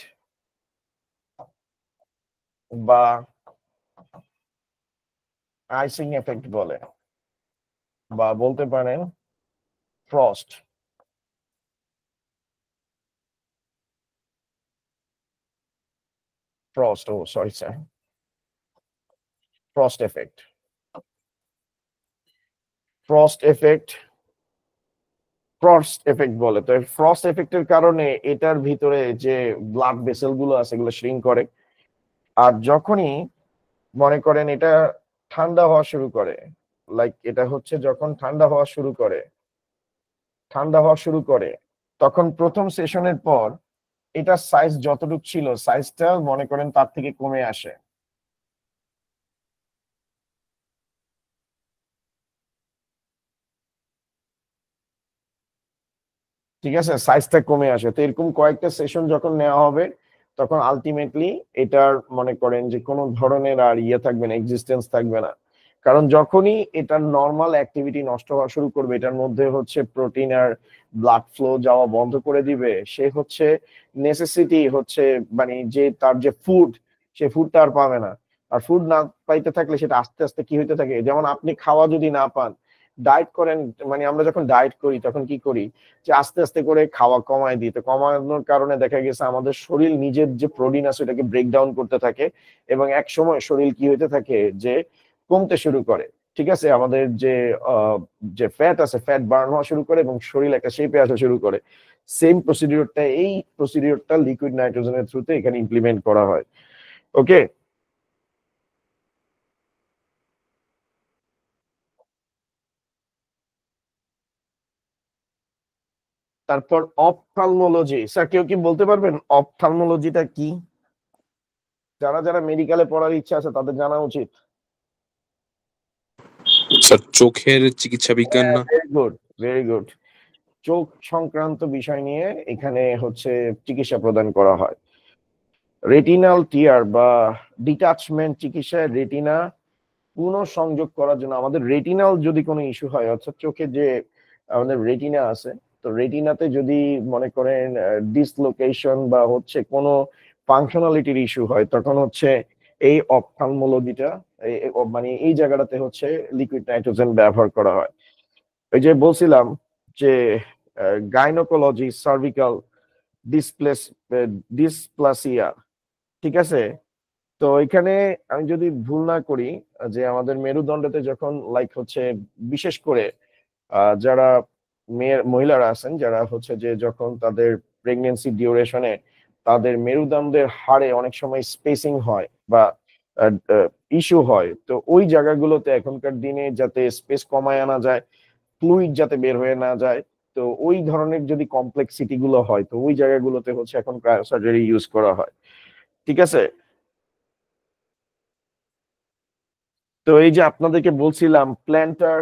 বা আইসিং এফেক্ট বলে, বা বলতে পারেন frost. Frost, oh sorry sir, frost effect. Frost effect, frost effect বলে। তো ফ্রস্ট এফেক্টের কারণে এটার ভিতরে যে ব্লাড ভেসেল গুলো আছে এগুলো শ্রিঙ্ক করে। আর যখনই মনে করেন এটা ঠান্ডা হওয়া শুরু করে, লাইক এটা হচ্ছে যখন ঠান্ডা হওয়া শুরু করে, তখন প্রথম সেশনের পর এটা সাইজ যতটুকু ছিল সাইজটা মনে করেন তার থেকে কমে আসে। ঠিক আছে, সাইজটা কমে আসে। তো এরকম কয়েকটা সেশন যখন নেওয়া হবে তখন আলটিমেটলি এটার মনে করেন যে কোনো ধরনের আর ইয়ে থাকবে না, এক্সিস্টেন্স থাকবে না। কারণ যখনই এটার নর্মাল অ্যাক্টিভিটি নষ্ট হওয়া শুরু করবে, এটার মধ্যে হচ্ছে প্রোটিন আর ব্লাড ফ্লো যাওয়া বন্ধ করে দিবে, সে হচ্ছে নেসেসিটি হচ্ছে মানে যে তার যে ফুড, সে ফুডটা আর পাবে না। আর ফুড না পাইতে থাকলে সেটা আস্তে আস্তে কি হইতে থাকে, যেমন আপনি খাওয়া যদি না পান, ডায়েট করেন, মানে আমরা যখন ডায়েট করি তখন কি করি, যে আস্তে আস্তে করে খাওয়া কমায় দিই। তো কমানোর কারণে দেখা গেছে আমাদের শরীর নিজের যে প্রোটিন আছে ওটাকে ব্রেকডাউন করতে থাকে, এবং এক সময় শরীর কি হইতে থাকে যে কমতে শুরু করে। ঠিক আছে, আমাদের যে যে ফ্যাট আছে, ফ্যাট বার্ন হওয়া শুরু করে এবং শরীর একটা শেপে আসা শুরু করে। সেম প্রসিডিওরটা, এই প্রসিডিওরটা লিকুইড নাইট্রোজেনের থ্রুতে এখানে ইমপ্লিমেন্ট করা হয়। ওকে, তারপর অপথ্যালমোলজি। স্যার কেউ কি বলতে পারবেন অপথ্যালমোলজিটা কি? যারা যারা মেডিকেলে পড়ার ইচ্ছা আছে তাদের জানা উচিত। স্যার চোখের চিকিৎসা বিজ্ঞান না? Very good, very good. চোখ সংক্রান্ত বিষয় নিয়ে এখানে হচ্ছে চিকিৎসা প্রদান করা হয়। রেটিনাল টিয়ার বা ডিটাচমেন্ট চিকিৎসায় রেটিনা পুনঃসংযোগ করার জন্য, আমাদের রেটিনাল যদি কোনো ইস্যু হয়, অর্থাৎ চোখে যে আমাদের রেটিনা আছে, তো রেটিনাতে যদি মনে করেন ডিসলোকেশন বা হচ্ছে কোনো ফাংশনালিটির ইস্যু হয়, তখন হচ্ছে এই অপথ্যালমোলজিটা মানে এই জায়গাটাতে হচ্ছে লিকুইড নাইট্রোজেন ব্যবহার করা হয়। ওই যে বলছিলাম যে গাইনোকোলজি, সার্ভিক্যাল ডিসপ্লাসিয়া, ঠিক আছে। তো এখানে আমি যদি ভুল না করি, যে আমাদের মেরুদণ্ডতে যখন লাইক হচ্ছে বিশেষ করে যারা মহিলারা আছেন, যারা হচ্ছে যে যখন তাদের প্রেগনেন্সি ডিউরেশনে তাদের মেরুদণ্ডের হাড়ে অনেক সময় স্পেসিং হয় বা ইস্যু হয়, তো ওই জায়গাগুলোতে এখনকার দিনে যাতে স্পেস কমায় আনা যায়, ফ্লুইড যাতে বের হয়ে না যায়, তো ওই ধরনের যদি কমপ্লেক্সিটি গুলো হয়, তো ওই জায়গাগুলোতে হচ্ছে এখন ক্রায়োসার্জারি ইউজ করা হয়। ঠিক আছে। তো এই যে আপনাদেরকে বলছিলাম প্ল্যান্টার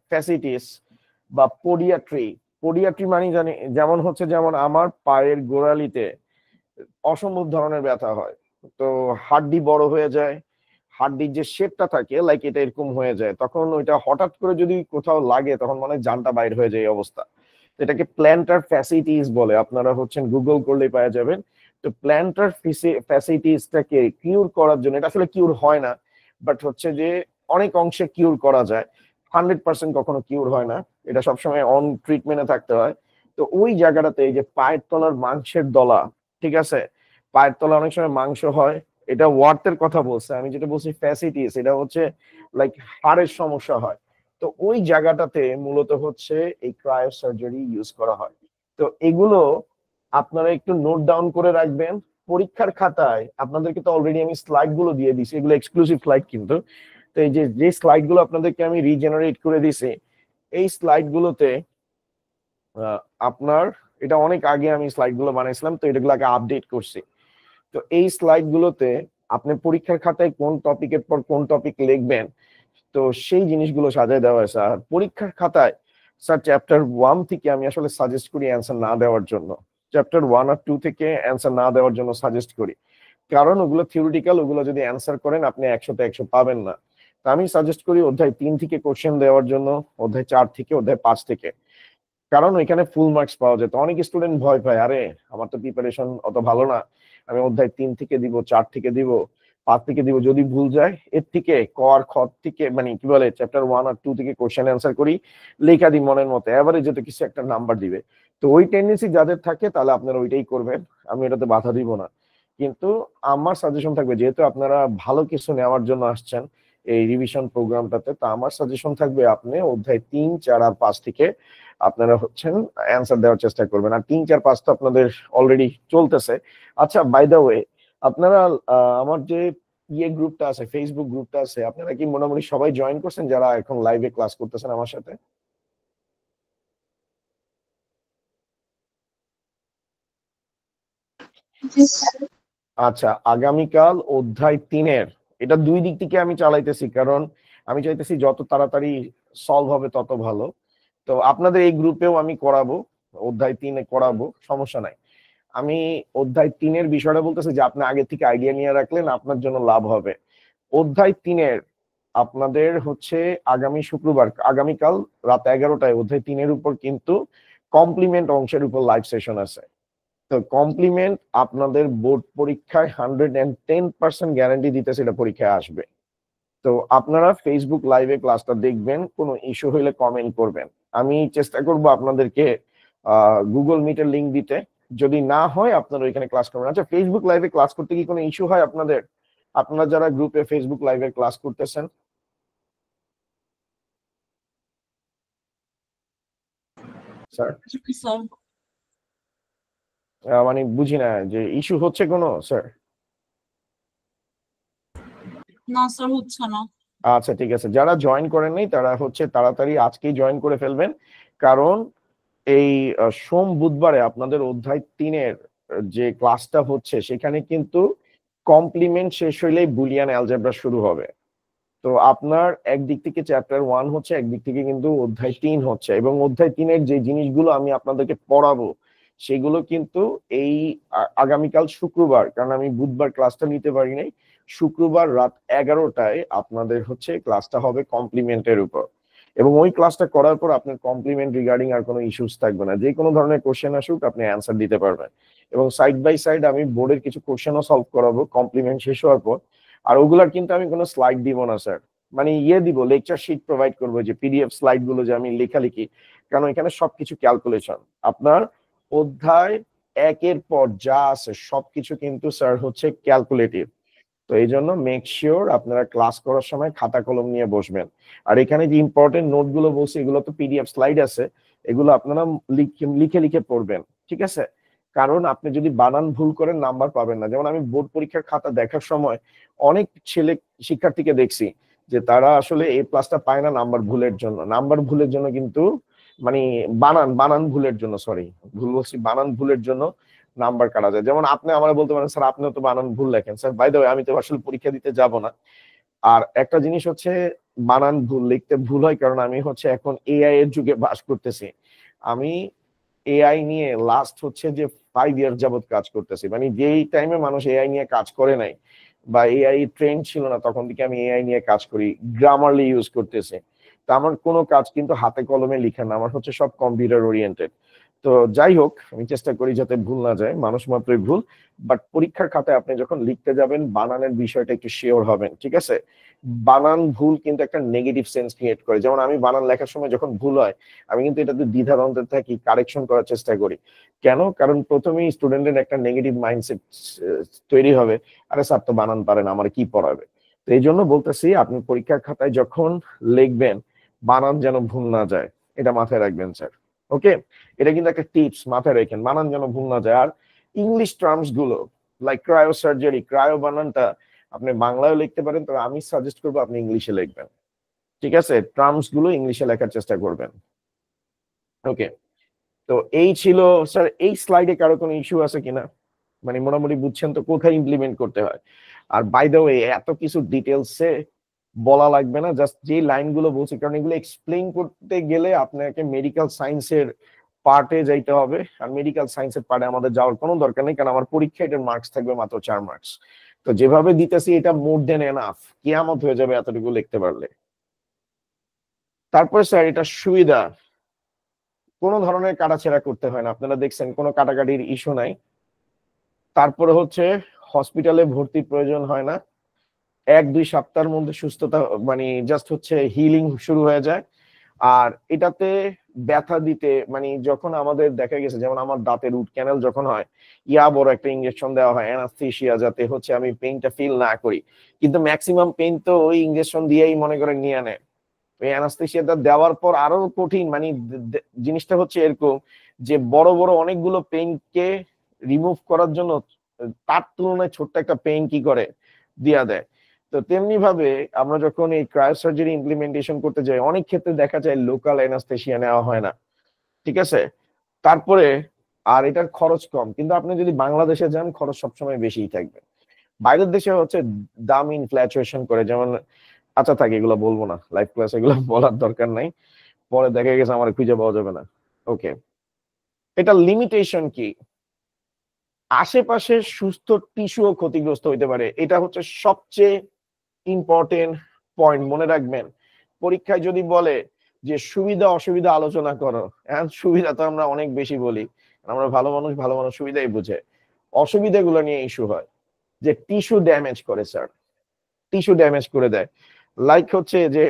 ফ্যাসিটিস বা পোডিয়াট্রি। পোডিয়াট্রি মানে জানি যেমন হচ্ছে, যেমন আমার পায়ের গোড়ালিতে অসম্ভব ধরনের ব্যথা হয়, তো হাড্ডি বড় হয়ে যায়, হাড্ডির যে শেপটা থাকে লাইক এটা এরকম হয়ে যায়, তখন ওইটা হঠাৎ করে যদি কোথাও লাগে তখন মানে জানটা বাইর হয়ে যায় এই অবস্থা। এটাকে প্ল্যান্টার ফ্যাসিটিস বলে, আপনারা হচ্ছেন গুগল করলেই পাওয়া যাবেন। তো প্ল্যান্টার ফ্যাসিটিসটাকে কিউর করার জন্য, এটা আসলে কিউর হয় না, বাট হচ্ছে যে অনেক অংশে কিউর করা যায়, 100% কখনো কিউর হয় না, এটা সবসময় অন ট্রিটমেন্টে থাকতে হয়। তো ওই জায়গাটাতে এই যে পায়ের তলার মাংসের দলা, ঠিক আছে, পায়ের তলা অনেক সময় মাংস হয়, এটা ওয়ার্থের কথা বলছে, আমি যেটা বলছি ফ্যাসিটিস, এটা হচ্ছে লাইক হাড়ের সমস্যা হয়। তো ওই জায়গাটাতে মূলত হচ্ছে এই ক্রায়ো সার্জারি ইউজ করা হয়। তো এগুলো আপনারা একটু নোট ডাউন করে রাখবেন পরীক্ষার খাতায়। আপনাদেরকে তো অলরেডি আমি স্লাইড গুলো দিয়ে দিছি, এগুলো এক্সক্লুসিভ স্লাইড কিন্তু। তো এই যে স্লাইড গুলো আপনাদেরকে আমি রিজেনারেট করে দিছি, এই স্লাইড গুলোতে আপনার, এটা অনেক আগে আমি স্লাইড গুলো বানাইছিলাম, তো এটাগুলোকে আপডেট করছি। তো এই স্লাইড গুলোতে আপনি পরীক্ষার খাতায় কোন টপিকের পর কোন টপিক লিখবেন, তো সেই জিনিসগুলো সাজায় দেওয়া হয়েছে। আর পরীক্ষার খাতায় স্যার চ্যাপ্টার 1 থেকে আমি আসলে সাজেস্ট করি অ্যান্সার না দেওয়ার জন্য, চ্যাপ্টার 1 আর 2 থেকে অ্যান্সার না দেওয়ার জন্য সাজেস্ট করি, কারণ ওগুলো থিওরিটিক্যাল, ওগুলো যদি অ্যান্সার করেন আপনি 100তে 100 পাবেন না। তো আমি সাজেস্ট করি অধ্যায় 3 থেকে কোশ্চেন দেওয়ার জন্য, অধ্যায় 4 থেকে, অধ্যায় 5 থেকে, কারণ ওইখানে ফুল মার্কস পাওয়া যায়। তো অনেক স্টুডেন্ট ভয় পায়, আরে আমার তো প্রিপারেশন অত ভালো না, আমি অধ্যায় 3 থেকে দিব, 4 থেকে দিব, 5 থেকে দিব, যদি ভুল যায় এর থেকে ক আর খ থেকে, মানে কি বলে, চ্যাপ্টার 1 আর 2 থেকে কোশ্চেন অ্যান্সার করি, লেখা দিই মনের মতো, এভারেজ যেটা কিছু একটা নাম্বার দিবে। তো ওই টেন্ডেন্সি যাদের থাকে তাহলে আপনারা ওইটাই করবেন, আমি এটাতে বাধা দিব না। কিন্তু আমার সাজেশন থাকবে, যেহেতু আপনারা ভালো কিছু নেওয়ার জন্য আসছেন এই রিভিশন প্রোগ্রামটাতে, তো আমার সাজেশন থাকবে আপনি অধ্যায় 3, 4 আর 5 থেকে আপনারা হচ্ছেন অ্যান্সার দেওয়ার চেষ্টা করবেন। আর 3, 4, 5 তো আপনাদের অলরেডি চলতেছে। আচ্ছা, বাই দ্য ওয়ে, আপনারা আমার যে গ্রুপটা আছে, ফেসবুক গ্রুপটা আছে, আপনারা কি মোটামুটি সবাই জয়েন করছেন যারা এখন লাইভে ক্লাস করতেছেন আমার সাথে? আচ্ছা, আগামীকাল অধ্যায় 3-এর এটা 2 দিক থেকে আমি চালাইতেছি, কারণ আমি চাইতেছি যত তাড়াতাড়ি সলভ হবে তত ভালো। তো আপনাদের এই গ্রুপেও আমি করাবো, অধ্যায় 3-এ করাবো, সমস্যা নাই। আমি অধ্যায় 3-এর বিষয়টা বলতেছি যে আপনি আগে থেকে আইডিয়া নিয়ে রাখলেন আপনার জন্য লাভ হবে। অধ্যায় 3-এর আপনাদের হচ্ছে আগামী শুক্রবার, আগামীকাল রাত 11টায় অধ্যায় 3-এর উপর কিন্তু কমপ্লিমেন্ট অংশের উপর লাইভ সেশন আছে। তো কমপ্লিমেন্ট আপনাদের বোর্ড পরীক্ষায় 110% গ্যারান্টি দিতেছে এটা পরীক্ষায় আসবে। তো আপনারা ফেসবুক লাইভে ক্লাসটা দেখবেন, কোনো ইস্যু হইলে কমেন্ট করবেন, আমি চেষ্টা করব আপনাদেরকে গুগল মিটের লিংক দিতে, যদি না হয় আপনারা ওইখানে ক্লাস করবেন। আচ্ছা, ফেসবুক লাইভে ক্লাস করতে কি কোনো ইস্যু হয় আপনাদের, আপনারা যারা গ্রুপে ফেসবুক লাইভে ক্লাস করতেছেন? স্যার মানে বুঝি না যে ইস্যু হচ্ছে কোনো, স্যার? না স্যার, হচ্ছে না। আচ্ছা ঠিক আছে, যারা জয়েন করেন নাই তারা হচ্ছে তাড়াতাড়ি আজকেই জয়েন করে ফেলবেন, কারণ এই সোম বুধবারে আপনাদের অধ্যায় 3-এর যে ক্লাসটা হচ্ছে সেখানে কিন্তু কমপ্লিমেন্ট শেষ হইলেই বুলিয়ান অ্যালজেব্রা শুরু হবে। তো আপনার একদিক থেকে চ্যাপ্টার 1 হচ্ছে, একদিক থেকে কিন্তু অধ্যায় 3 হচ্ছে, এবং অধ্যায় 3-এর যে জিনিসগুলো আমি আপনাদেরকে পড়াবো সেগুলো কিন্তু এই আগামীকাল শুক্রবার, কারণ আমি বুধবার ক্লাসটা নিতে পারি নাই, শুক্রবার রাত 11টায় আপনাদের হচ্ছে ক্লাসটা হবে কমপ্লিমেন্টের উপর। এবং ওই ক্লাসটা করার পর আপনার কমপ্লিমেন্ট রিগার্ডিং আর কোনো ইস্যুস থাকবে না, যে কোনো ধরনের কোশ্চেন আসুক আপনি অ্যান্সার দিতে পারবেন। এবং সাইড বাই সাইড আমি বোর্ডের কিছু কোশ্চেনও সলভ করাবো কমপ্লিমেন্ট শেষ হওয়ার পর। আর ওগুলার কিন্তু আমি কোনো স্লাইড দিব না স্যার, মানে দিব, লেকচার শিট প্রোভাইড করবো, যে পিডিএফ স্লাইড গুলো যে আমি লেখালেখি, কারণ এখানে সবকিছু ক্যালকুলেশন। আপনার অধ্যায় 1-এর পর যা আছে সবকিছু কিন্তু স্যার হচ্ছে ক্যালকুলেটিভ। তো এই জন্য মেক শিওর আপনারা ক্লাস করার সময় খাতা কলম নিয়ে বসবেন। আর এখানে যে ইম্পর্টেন্ট নোট গুলো বলছি এগুলো তো পিডিএফ স্লাইড আছে, এগুলো আপনারা লিখে লিখে পড়বেন, ঠিক আছে? কারণ আপনি যদি বানান ভুল করেন নাম্বার পাবেন না। যেমন আমি বোর্ড পরীক্ষার খাতা দেখার সময় অনেক ছেলে শিক্ষার্থীকে দেখছি যে তারা আসলে A+টা পায় না নাম্বার ভুলের জন্য। নাম্বার ভুলের জন্য কিন্তু মানে বানান ভুলের জন্য, সরি ভুল বলছি, বানান ভুলের জন্য নাম্বার কাটা যায়। যেমন আপনি আমার বলতে পারেন স্যার আপনিও তো বানান ভুল লেখেন। স্যার বাই দ্য ওয়ে আমি তো আসলে পরীক্ষা দিতে যাব না। আর একটা জিনিস হচ্ছে বানান ভুল লিখতে ভুল হয় কারণ আমি হচ্ছে এখন এআই এর যুগে বাস করতেছি। আমি এআই নিয়ে লাস্ট হচ্ছে যে 5 ইয়ার যাবত কাজ করতেছি, মানে যেই টাইমে মানুষ এআই নিয়ে কাজ করে নাই বা এআই ট্রেন্ড ছিল না তখন থেকে আমি এআই নিয়ে কাজ করি, গ্রামারলি ইউজ করতেছি। তো আমার কোনো কাজ কিন্তু হাতে কলমে লিখা না, আমার হচ্ছে সব কম্পিউটার ওরিয়েন্টেড। তো যাই হোক, আমি চেষ্টা করি যাতে ভুল না যায়, মানুষ মাত্রই ভুল। বাট পরীক্ষার খাতায় আপনি যখন লিখতে যাবেন বানানের বিষয়টা একটু শিওর হবেন, ঠিক আছে? বানান ভুল কিন্তু একটা নেগেটিভ সেন্স ক্রিয়েট করে। যেমন আমি বানান লেখার সময় যখন ভুল হয় আমি কিন্তু এটাতে দ্বিধাদ্বন্দ্বে থাকি, কারেকশন করার চেষ্টা করি। কেন? কারণ প্রথমেই স্টুডেন্টের একটা নেগেটিভ মাইন্ডসেট তৈরি হবে, আরে স্যার তো বানান পারেন, আমার কি পড়াবে। তো এই জন্য বলতেছি, আপনি পরীক্ষার খাতায় যখন লিখবেন বানান যেন ভুল না যায়, এটা মাথায় রাখবেন স্যার। ওকে, এটা কিন্তু একটা টিপস, মাথায় রাখেন, বানান যেন ভুল না যায়। আর ইংলিশ টার্মস গুলো লাইক ক্রায়ো সার্জারি, ক্রায়ো বানানটা আপনি বাংলায় লিখতে পারেন, তবে আমি সাজেস্ট করবো আপনি ইংলিশে লিখবেন, ঠিক আছে? টার্মস গুলো ইংলিশে লেখার চেষ্টা করবেন। ওকে, তো এই ছিল স্যার। এই স্লাইডে কারো কোনো ইস্যু আছে কিনা? মানে মোটামুটি বুঝছেন তো কোথায় ইমপ্লিমেন্ট করতে হয়। আর বাই দ্য ওয়ে এত কিছু ডিটেলসে বলা লাগবে না, জাস্ট যে লাইনগুলো বলছি, কারণ এগুলো এক্সপ্লেইন করতে গেলে আপনাকে মেডিকেল সায়েন্সের পার্টে যাইতে হবে। আর মেডিকেল সায়েন্সের পার্টে আমাদের যাওয়ার কোনো দরকার নেই, কারণ আমার পরীক্ষা এটার মার্কস থাকবে মাত্র 4 মার্কস। তো যেভাবে দিতেছি এটা মোর দেন এনাফ, কিয়ামত হয়ে যাবে এতটুকু লিখতে পারলে। তারপরে স্যার এটা সুবিধা, কোনো ধরনের কাটাছেঁড়া করতে হয় না, আপনারা দেখছেন কোনো কাটাকাটির ইস্যু নাই। তারপরে হচ্ছে হসপিটালে ভর্তির প্রয়োজন হয় না, 1-2 সপ্তাহের মধ্যে সুস্থতা মানে জাস্ট হচ্ছে হিলিং শুরু হয়ে যায়। আর এটাতে ব্যথা দিতে মানে যখন আমাদের দেখা গেছে, যেমন আমার দাঁতের রুট ক্যানেল যখন হয়, বড় একটা ইনজেকশন দেওয়া হয় অ্যানাস্থেসিয়া, যাতে হচ্ছে আমি পেইনটা ফিল না করি। কিন্তু ম্যাক্সিমাম পেইন তো ওই ইনজেকশন দিয়েই মনে করেন নিয়ে নেয়। ওই অ্যানাস্থেসিয়াটা দেওয়ার পর আরো কঠিন, মানে জিনিসটা হচ্ছে এরকম যে বড় বড় অনেকগুলো পেইনকে রিমুভ করার জন্য তার তুলনায় ছোট্ট একটা পেইন কি করে দিয়া দেয়। তো তেমনি ভাবে আমরা যখন এই ক্রায়োসার্জারি ইমপ্লিমেন্টেশন করতে যাই, অনেক ক্ষেত্রে দেখা যায় লোকাল অ্যানাস্থেসিয়া নেওয়া হয় না, ঠিক আছে? তারপরে আর এটার খরচ কম, কিন্তু আপনি যদি বাংলাদেশে যান খরচ সবসময় বেশিই থাকবে। বাইরের দেশে হচ্ছে দাম ইনফ্ল্যাচুয়েশন করে, যেমন আচ্ছা থাকে এগুলো বলবো না, লাইভ ক্লাস এগুলো বলার দরকার নাই, পরে দেখা গেছে আমার খুঁজে পাওয়া যাবে না। ওকে, এটা লিমিটেশন কি? আশেপাশের সুস্থ টিস্যুও ক্ষতিগ্রস্ত হইতে পারে, এটা হচ্ছে সবচেয়ে ইম্পর্টেন্ট পয়েন্ট, মনে রাখবেন। পরীক্ষায় যদি বলে যে সুবিধা অসুবিধা আলোচনা করো, হ্যাঁ সুবিধা তো আমরা অনেক বেশি বলি, আমরা ভালো মানুষ সুবিধাই বুঝে, অসুবিধাগুলো নিয়ে ইস্যু হয় যে টিস্যু ড্যামেজ করে স্যার, টিস্যু ড্যামেজ করে দেয়। লাইক হচ্ছে যে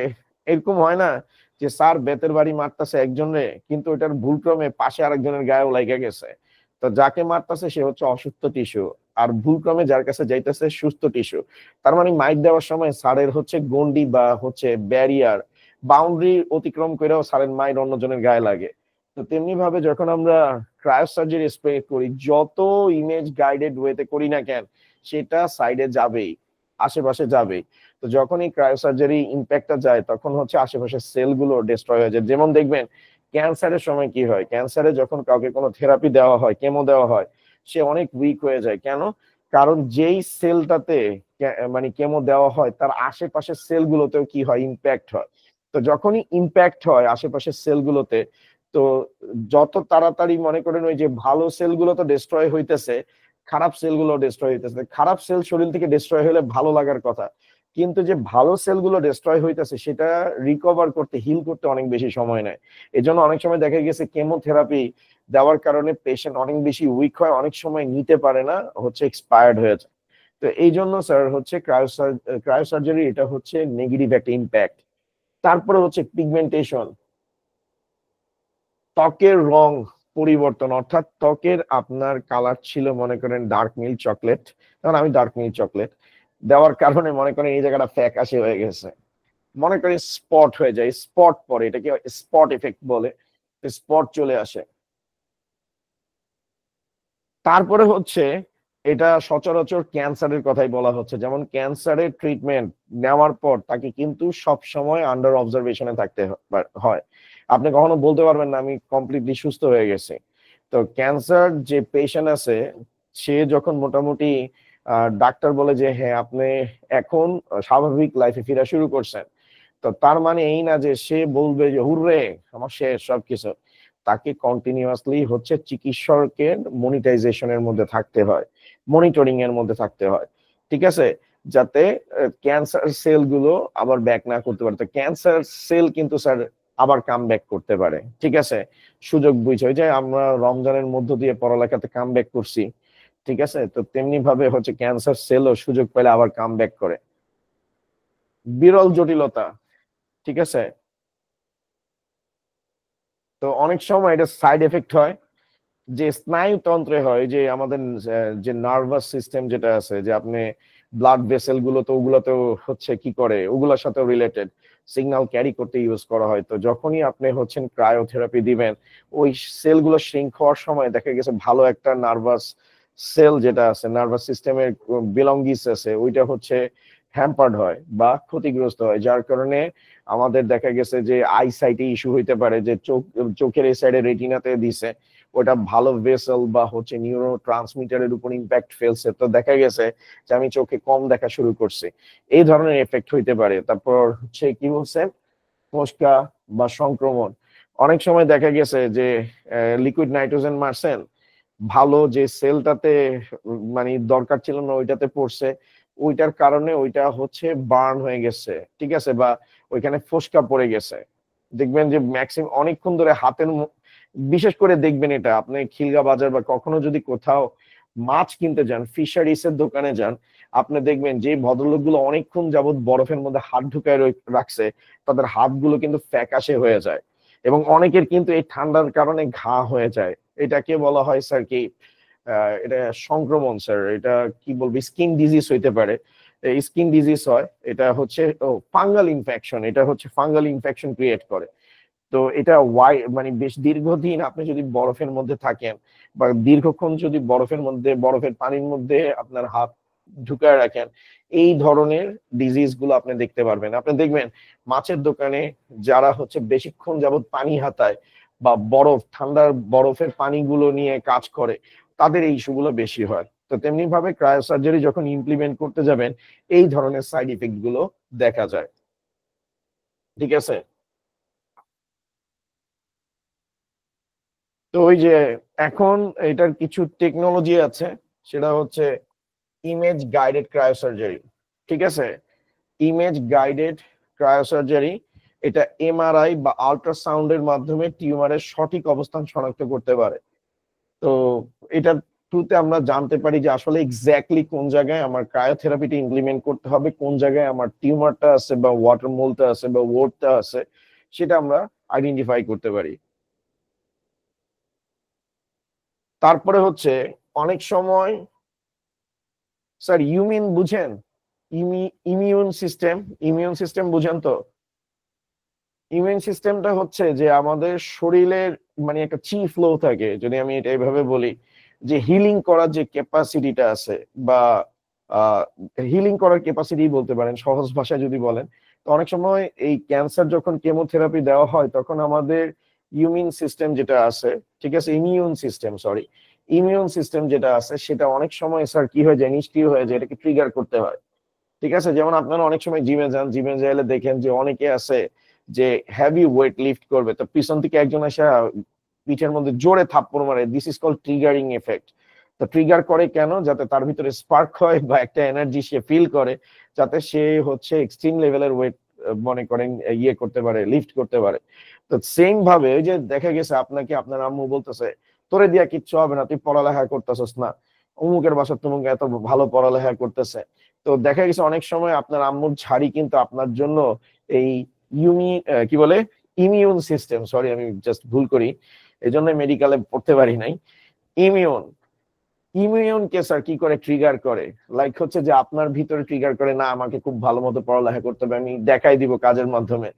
এরকম হয় না যে স্যার বেতের বাড়ি মারতেছে একজনের, কিন্তু ওটার ভুলক্রমে পাশে আরেকজনের গায়েও লাগা গেছে। তো যাকে মারতেছে সে হচ্ছে অসুস্থ টিস্যু, আর ভুলক্রমে যার কাছে যাইতেছে সুস্থ টিস্যু। তার মানে মাইক দেওয়ার সময় স্যারের হচ্ছে গন্ডি বা হচ্ছে ব্যারিয়ার বাউন্ডারি অতিক্রম করেও স্যারের মাইর অন্যজনের গায়ে লাগে। তো তেমনি ভাবে যখন আমরা ক্রায়োসার্জারি স্প্রে করি, যত ইমেজ গাইডেড ওয়েতে করি না কেন, সেটা সাইডে যাবেই, আশেপাশে যাবেই। তো যখন এই ক্রায়োসার্জারি ইম্প্যাক্টটা যায় তখন হচ্ছে আশেপাশের সেলগুলো ডিস্ট্রয় হয়ে যায়। যেমন দেখবেন ক্যান্সারের সময় কি হয়, ক্যান্সারে যখন কাউকে কোনো থেরাপি দেওয়া হয়, কেমো দেওয়া হয়, সে অনেক উইক হয়ে যায়। কেন? কারণ যেই সেলটাতে মানে কেমো দেওয়া হয় তার আশেপাশের সেলগুলোতেও কি হয়, ইম্প্যাক্ট হয়। তো যখনই ইম্প্যাক্ট হয় আশেপাশের সেলগুলোতে, তো যত তাড়াতাড়ি মনে করেন ওই যে ভালো সেলগুলো তো ডিস্ট্রয় হইতেছে, খারাপ সেলগুলো ডিস্ট্রয় হইতেছে। খারাপ সেল শরীর থেকে ডিস্ট্রয় হলে ভালো লাগার কথা, কিন্তু যে ভালো সেলগুলো ডিস্ট্রয় হইতেছে সেটা রিকভার করতে, হিল করতে অনেক বেশি সময় নেয়। এই জন্য অনেক সময় দেখা গেছে কেমোথেরাপি দেওয়ার কারণে পেশেন্ট অনেক বেশি উইক হয়, অনেক সময় নিতে পারে না, হচ্ছে এক্সপায়ার্ড হয়ে যায়। তো এই জন্য স্যার হচ্ছে ক্রায়োসার্জারি এটা হচ্ছে নেগেটিভ একটা ইম্প্যাক্ট। তারপরে হচ্ছে পিগমেন্টেশন, ত্বকের রং পরিবর্তন, অর্থাৎ ত্বকের আপনার কালার ছিল মনে করেন ডার্ক মিল্ক চকলেট, কারণ আমি ডার্ক মিল্ক চকলেট দেওয়ার কারণে মনে করেন এই জায়গাটা ফ্যাকাশে হয়ে গেছে, মনে করেন স্পট হয়ে যায়, স্পট পরে, এটাকে স্পট এফেক্ট বলে, স্পট চলে আসে। তারপরে হচ্ছে এটা সচরাচর ক্যান্সারের কথাই বলা হচ্ছে, যেমন ক্যান্সারের ট্রিটমেন্ট নেওয়ার পর তাকে কিন্তু সব সময় আন্ডার অবজারভেশনে থাকতে হয়। আপনি কখনো বলতে পারবেন না আমি কমপ্লিটলি সুস্থ হয়ে গেছি। তো ক্যান্সার যে পেশেন্ট আছে সে যখন মোটামুটি ডাক্তার বলে যে হ্যাঁ আপনি এখন স্বাভাবিক লাইফে ফিরা শুরু করছেন, তো তার মানে এই না যে সে বলবে যে হুররে আমার শেষ সবকিছু। তাকে কন্টিনিউয়াসলি হচ্ছে চিকিৎসকের মনিটাইজেশনের মধ্যে থাকতে হয়, মনিটরিং এর মধ্যে থাকতে হয়, ঠিক আছে, যাতে ক্যান্সার সেল গুলো আবার ব্যাক না করতে পারে। তো ক্যান্সার সেল কিন্তু স্যার আবার কাম ব্যাক করতে পারে। ঠিক আছে, সুযোগ বুঝে, ওই যে আমরা রমজানের মধ্য দিয়ে পড়ালেখাতে কাম ব্যাক করছি, ঠিক আছে, তো তেমনি ভাবে হচ্ছে ক্যান্সার সেলও সুযোগ পেলে আবার কাম ব্যাক করে। বিরল জটিলতা, ঠিক আছে। তো অনেক সময় এটা সাইড এফেক্ট হয় যে স্নায়ুতন্ত্রে হয়, যে আমাদের যে নার্ভাস সিস্টেম যেটা আছে, যে আপনি ব্লাড ভেসেল গুলো তো ওগুলো তো হচ্ছে কি করে, ওগুলোর সাথে রিলেটেড সিগন্যাল ক্যারি করতে ইউজ করা হয়। তো যখনই আপনি হচ্ছেন ক্রায়োথেরাপি দিবেন, ওই সেলগুলো শ্রিঙ্ক হওয়ার সময় দেখা গেছে ভালো একটা নার্ভাস সেল যেটা আছে, নার্ভাস সিস্টেমের বিলঙ্গিস আছে, ওইটা হচ্ছে হ্যাম্পার্ড হয় বা ক্ষতিগ্রস্ত হয়, যার কারণে আমাদের দেখা গেছে যে আইসাইটে ইস্যু হইতে পারে, যে চোখের এই সাইডে রেটিনাতে দিছে, ওটা ভালো ভেসেল বা হচ্ছে নিউরো ট্রান্সমিটারের উপর ইম্প্যাক্ট ফেলছে, তো দেখা গেছে যে আমি চোখে কম দেখা শুরু করছি, এই ধরনের এফেক্ট হইতে পারে। তারপর হচ্ছে কি বলছে, ফোসকা বা সংক্রমণ, অনেক সময় দেখা গেছে যে লিকুইড নাইট্রোজেন মারছেন, ভালো যে সেলটাতে মানে দরকার ছিল না ওইটাতে পড়ছে, ওইটার কারণে ওইটা হচ্ছে বার্ন হয়ে গেছে, ঠিক আছে, বা ওইখানে ফোসকা পড়ে গেছে। দেখবেন যে ম্যাক্সিমাম অনেকক্ষণ ধরে হাতের বিশেষ করে দেখবেন এটা আপনি খিলগা বাজার বা কখনো যদি কোথাও মাছ কিনতে যান, ফিশারিজ এর দোকানে যান, আপনি দেখবেন যে ভদ্রলোকগুলো অনেকক্ষণ যাবত বরফের মধ্যে হাত ঢুকায় রাখছে, তাদের হাতগুলো কিন্তু ফ্যাকাশে হয়ে যায়, এবং অনেকের কিন্তু এই ঠান্ডার কারণে ঘা হয়ে যায়। এটাকে বলা হয় স্যার কি, এটা সংক্রমণ স্যার, এটা কি বলবো, স্কিন ডিজিজ হইতে পারে, স্কিন ডিজিজ হয়, এটা হচ্ছে ফাঙ্গাল ইনফেকশন, এটা হচ্ছে ফাঙ্গাল ইনফেকশন ক্রিয়েট করে। তো এটা মানে বেশ দীর্ঘদিন আপনি যদি বরফের মধ্যে থাকেন বা দীর্ঘক্ষণ যদি বরফের পানির মধ্যে আপনার হাত ঢুকায় রাখেন, এই ধরনের ডিজিজ গুলো আপনি দেখতে পারবেন। আপনি দেখবেন মাছের দোকানে যারা হচ্ছে বেশিক্ষণ যাবত পানি হাতায় বা ঠান্ডার বরফের পানিগুলো নিয়ে কাজ করে, তাদের এই ইস্যুগুলো বেশি হয়। তো তেমনি ভাবে ক্রায়োসার্জারি যখন ইমপ্লিমেন্ট করতে যাবেন, এই ধরনের সাইড ইফেক্ট গুলো দেখা যায়। ঠিক আছে, তো ওই যে এখন এটার কিছু টেকনোলজি আছে, সেটা হচ্ছে ইমেজ গাইডেড ক্রায়োসার্জারি। ঠিক আছে, ইমেজ গাইডেড ক্রায়োসার্জারি, এটা এমআরআই বা আল্ট্রাসাউন্ডের মাধ্যমে টিউমারের সঠিক অবস্থান শনাক্ত করতে পারে। তো এটার থ্রুতে আমরা জানতে পারি যে আসলে এক্স্যাক্টলি কোন জায়গায় আমার ক্রায়োথেরাপিটা ইমপ্লিমেন্ট করতে হবে, কোন জায়গায় আমার টিউমারটা আছে বা ওয়াটার মোলটা আছে বা ওয়ার্ডটা আছে, সেটা আমরা আইডেন্টিফাই করতে পারি। তারপরে হচ্ছে অনেক সময় স্যার ইউমিন বুঝেন, ইমিউন সিস্টেম বুঝেন তো? ইমিউন সিস্টেমটা হচ্ছে যে আমাদের শরীরের মানে একটা চি ফ্লো থাকে, যদি আমি এটা এইভাবে বলি, যে হিলিং করার যে ক্যাপাসিটিটা আছে, বা হিলিং করার ক্যাপাসিটি বলতে পারেন সহজ ভাষায় যদি বলেন। তো অনেক সময় এই ক্যান্সার যখন কেমোথেরাপি দেওয়া হয়, তখন আমাদের ইমিউন সিস্টেম যেটা আছে, ঠিক আছে, ইমিউন সিস্টেম যেটা আছে, সেটা অনেক সময় স্যার কি হয়ে যায়, নিষ্ক্রিয় হয়ে যায়, এটাকে ট্রিগার করতে হয়। ঠিক আছে, যেমন আপনারা অনেক সময় জিমে যান, জিমে যাইলে দেখেন যে অনেকে আছে যে হেভি ওয়েট লিফট করবে, তো পিছন থেকে একজন এসে পিঠের মধ্যে জোরে থাপ্পড় মারে, this is called triggering effect. তো ট্রিগার করে কেন? যাতে তার ভিতরে স্পার্ক হয় বা একটা এনার্জি সে ফিল করে, যাতে সে হচ্ছে এক্সট্রিম লেভেলের ওয়েট মনে করেন ইয়ে করতে পারে, লিফট করতে পারে। তো সেম ভাবে ওই যে দেখা গেছে আপনাকে আপনার আম্মু বলতেছে তোরে দিয়া কিচ্ছু হবে না, তুই পড়ালেখা করতেছস না, অমুকের বাসা তমুক এত ভালো পড়ালেখা করতেছে। তো দেখা গেছে অনেক সময় আপনার আম্মুর ঝাড়ি কিন্তু আপনার জন্য এই কি বলে ইমিউন সিস্টেম, সরি আমি জাস্ট ভুল করি, এই জন্য মেডিকেলে পড়তে পারি নাই। ইমিউনকে স্যার কি করে ট্রিগার করে, লাইক হচ্ছে যে আপনার ভিতরে ট্রিগার করে, না আমাকে খুব ভালো মতো পড়ালেখা করতে হবে, আমি দেখাই দিব কাজের মাধ্যমে।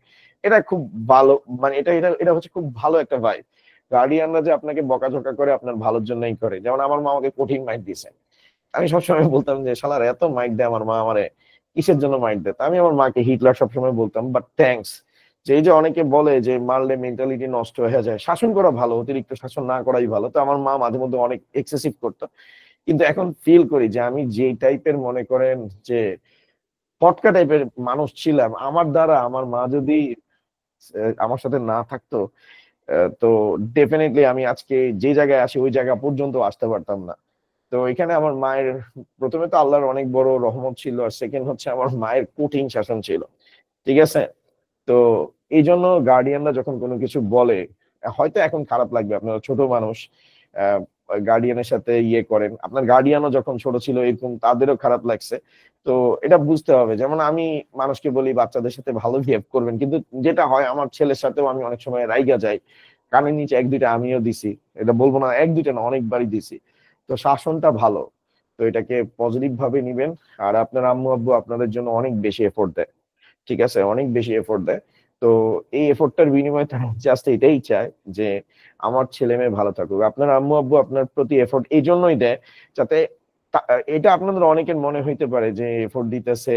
এটা খুব ভালো, মানে এটা এটা এটা হচ্ছে খুব ভালো একটা ভাইব। গার্ডিয়ানরা যে আপনাকে বকাঝকা করে আপনার ভালোর জন্যই করে। যেমন আমার মা আমাকে কঠিন মাইট দিছে, আমি সবসময় বলতাম যে শালার এত মাইট দেয় আমার মা আমারে, কিসের জন্য মাইট দেয়? আমি আমার মাকে হিটলার সবসময় বলতাম, বাট থ্যাঙ্কস। যে এই যে অনেকে বলে যে মারলে মেন্টালিটি নষ্ট হয়ে যায়, শাসন করা ভালো, অতিরিক্ত শাসন না করাই ভালো। তো আমার মা মাঝে মধ্যে অনেক এক্সেসিভ করতো, কিন্তু এখন ফিল করি যে আমি যে টাইপের মনে করেন যে পটকা টাইপের মানুষ ছিলাম, আমার দ্বারা আমার মা যদি আমার সাথে না থাকতো, তো ডেফিনেটলি আমি আজকে যে জায়গায় আসি ওই জায়গা পর্যন্ত আসতে পারতাম না। তো এখানে আমার মায়ের প্রথমে তো আল্লাহর অনেক বড় রহমত ছিল, আর সেকেন্ড হচ্ছে আমার মায়ের কঠিন শাসন ছিল। ঠিক আছে, তো এই জন্য গার্ডিয়ানরা যখন কোনো কিছু বলে, হয়তো এখন খারাপ লাগবে, আপনারা ছোট মানুষ, গার্ডিয়ানের সাথে ইয়ে করেন, আপনার গার্ডিয়ানও যখন ছোট ছিল এরকম তাদেরও খারাপ লাগছে। তো এটা বুঝতে হবে, যেমন আমি মানুষকে বলি বাচ্চাদের সাথে ভালো বিহেভ করবেন, কিন্তু যেটা হয় আমার ছেলের সাথেও আমি অনেক সময় রাইগা যাই, কানের নিচে এক দুইটা আমিও দিছি, এটা বলবো না এক দুইটা না, অনেকবারই দিছি। তো শাসনটা ভালো, তো এটাকে পজিটিভ ভাবে নিবেন। আর আপনার আম্মু আব্বু আপনাদের জন্য অনেক বেশি এফোর্ট দেয়, ঠিক আছে, অনেক বেশি এফোর্ট দেয়। তো এই এফোর্টটার বিনিময়ে তারা জাস্ট এটাই চায় যে আমার ছেলে মেয়ে ভালো থাকুক। আপনার আম্মু আব্বু আপনার প্রতি এফোর্ট এই জন্যই দেয় যাতে এটা আপনাদের অনেকের মনে হইতে পারে যে এফোর্ট দিতেছে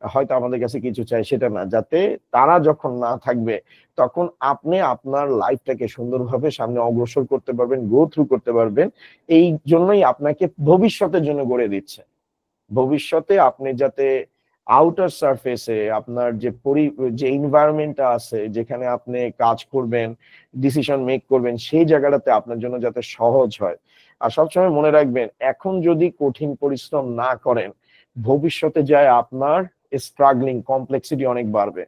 হয়তো আমাদের কাছে কিছু চাই, সেটা না, যাতে তারা যখন না থাকবে তখন আপনি আপনার লাইফটাকে সুন্দরভাবে সামনে অগ্রসর করতে পারবেন, গো থ্রু করতে পারবেন। এই জন্যই আপনাকে ভবিষ্যতের জন্য গড়ে দিচ্ছে। ভবিষ্যতে আপনি যাতে আউটার সারফেসে আপনার যে এনভায়রনমেন্টটা আছে যেখানে আপনি কাজ করবেন, ডিসিশন মেক করবেন, সেই জায়গাটাতে আপনার জন্য যাতে সহজ হয়। আর সবসময় মনে রাখবেন, এখন যদি কঠিন পরিশ্রম না করেন, ভবিষ্যতে যায় আপনার স্ট্রাগলিং কমপ্লেক্সিটি অনেক বাড়বে।